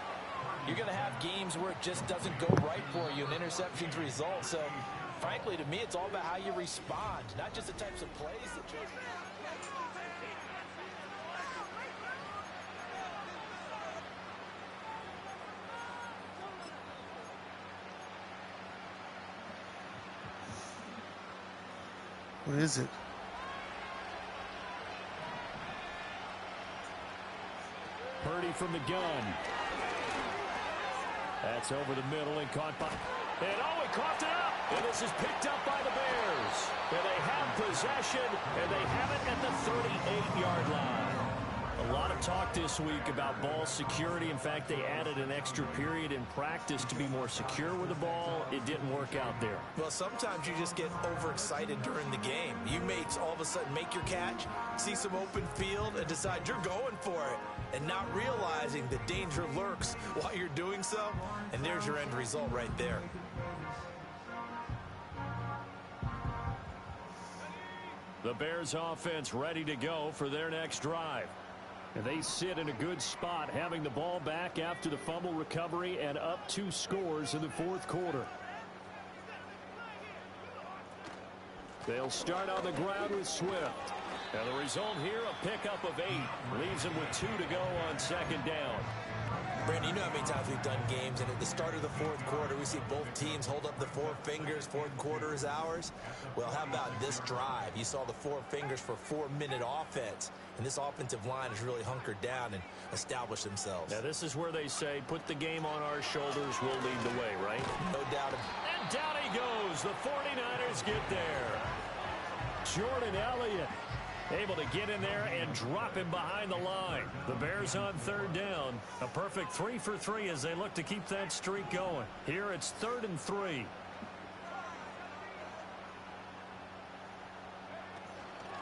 Speaker 4: You're going to have games where it just doesn't go right for you, and interceptions result. So, frankly, to me, it's all about how you respond, not just the types of plays that you...
Speaker 2: What is it?
Speaker 5: Purdy from the gun. That's over the middle and caught by... And oh, he coughed it up. And this is picked up by the Bears. And they have possession, and they have it at the 38-yard line. A lot of talk this week about ball security. In fact, they added an extra period in practice to be more secure with the ball. It didn't work out there.
Speaker 3: Well, sometimes you just get overexcited during the game. You may all of a sudden make your catch, see some open field, and decide you're going for it, and not realizing the danger lurks while you're doing so. And there's your end result right there.
Speaker 5: The Bears offense ready to go for their next drive. And they sit in a good spot, having the ball back after the fumble recovery and up 2 scores in the fourth quarter. They'll start on the ground with Swift. And the result here, a pickup of 8. Leaves them with 2 to go on second down.
Speaker 3: Brandon, you know how many times we've done games, and at the start of the fourth quarter, we see both teams hold up the 4 fingers, fourth quarter is ours. Well, how about this drive? You saw the 4 fingers for 4-minute offense, and this offensive line has really hunkered down and established themselves.
Speaker 5: Now, this is where they say, put the game on our shoulders, we'll lead the way, right?
Speaker 3: No doubt.
Speaker 5: And down he goes. The 49ers get there. Jordan Elliott able to get in there and drop him behind the line. The Bears on third down. A perfect 3 for 3 as they look to keep that streak going. Here it's 3rd and 3.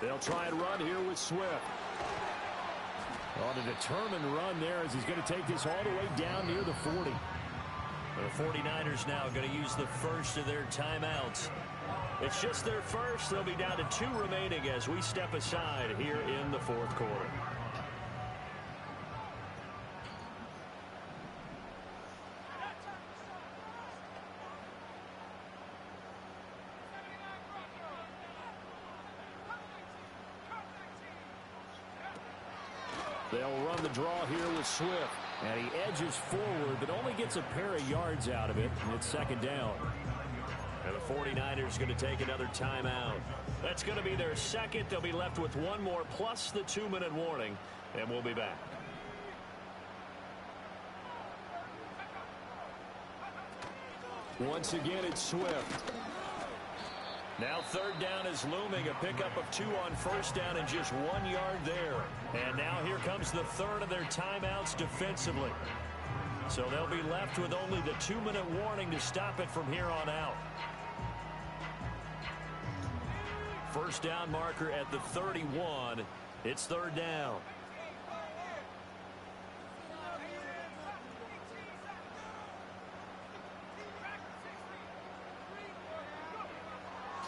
Speaker 5: They'll try and run here with Swift. On a determined run there as he's going to take this all the way down near the 40. The 49ers now going to use the first of their timeouts. It's just their first. They'll be down to 2 remaining as we step aside here in the fourth quarter. They'll run the draw here with Swift. And he edges forward, but only gets a pair of yards out of it. And it's second down. And the 49ers going to take another timeout. That's going to be their second. They'll be left with 1 more plus the 2-minute warning. And we'll be back. Once again, it's Swift. Now third down is looming. A pickup of 2 on first down and just 1 yard there. And now here comes the third of their timeouts defensively. So they'll be left with only the 2-minute warning to stop it from here on out. First down marker at the 31. It's third down.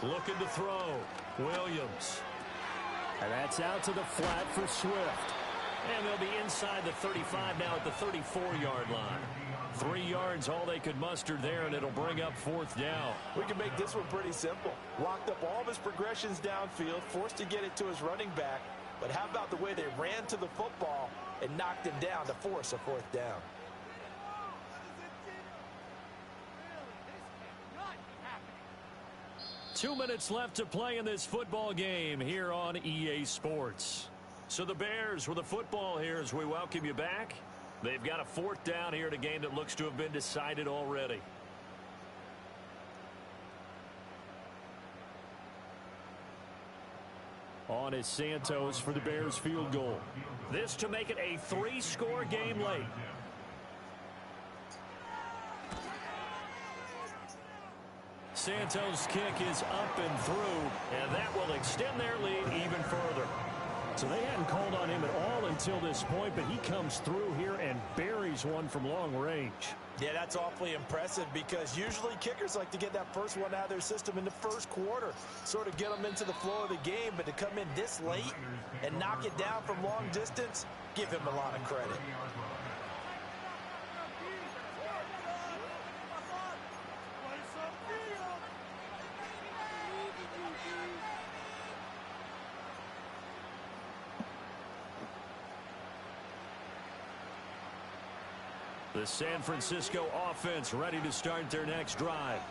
Speaker 5: Looking to throw. Williams. And that's out to the flat for Swift. And they'll be inside the 35 now at the 34-yard line. 3 yards all they could muster there, and it'll bring up fourth down.
Speaker 4: We can make this one pretty simple. Locked up all of his progressions downfield, forced to get it to his running back. But how about the way they ran to the football and knocked him down to force a fourth down?
Speaker 5: Two minutes left to play in this football game here on EA Sports. So the Bears with the football here as we welcome you back. They've got a fourth down here in a game that looks to have been decided already. On is Santos for the Bears field goal. This to make it a 3-score game late. Santos' kick is up and through, and that will extend their lead even further. So they hadn't called on him at all until this point, but he comes through here and buries one from long range.
Speaker 4: Yeah, that's awfully impressive because usually kickers like to get that first one out of their system in the first quarter, sort of get them into the flow of the game, but to come in this late and knock it down from long distance, give him a lot of credit.
Speaker 1: The San Francisco offense ready to start their next drive.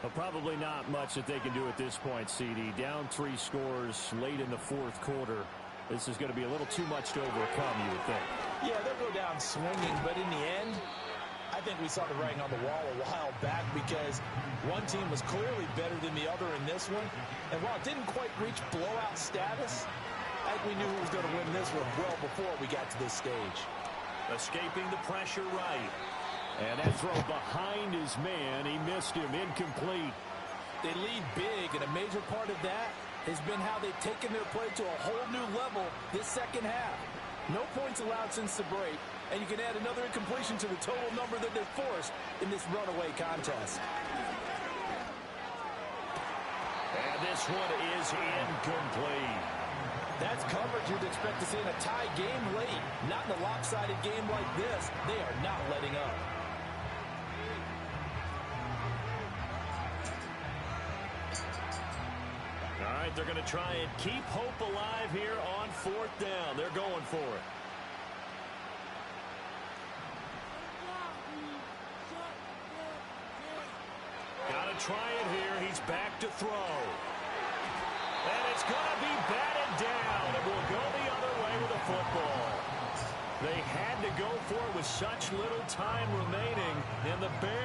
Speaker 5: Well, probably not much that they can do at this point, CD. Down 3 scores late in the fourth quarter. This is going to be a little too much to overcome, you would think.
Speaker 4: Yeah, they'll go down swinging, but in the end, I think we saw the writing on the wall a while back because one team was clearly better than the other in this one. And while it didn't quite reach blowout status, I think we knew who was going to win this one well before we got to this stage.
Speaker 1: Escaping the pressure right.
Speaker 5: And that throw behind his man, he missed him, incomplete.
Speaker 4: They lead big, and a major part of that has been how they've taken their play to a whole new level this second half. No points allowed since the break, and you can add another incompletion to the total number that they've forced in this runaway contest.
Speaker 1: And this one is incomplete.
Speaker 4: That's coverage you'd expect to see in a tie game late. Not in a lopsided game like this. They are not letting up.
Speaker 1: All right, they're going to try and keep hope alive here on 4th down. They're going for it. Got to try it here. He's back to throw. And it's going to be batted down. It will go the other way with a football. They had to go for it with such little time remaining, and the Bears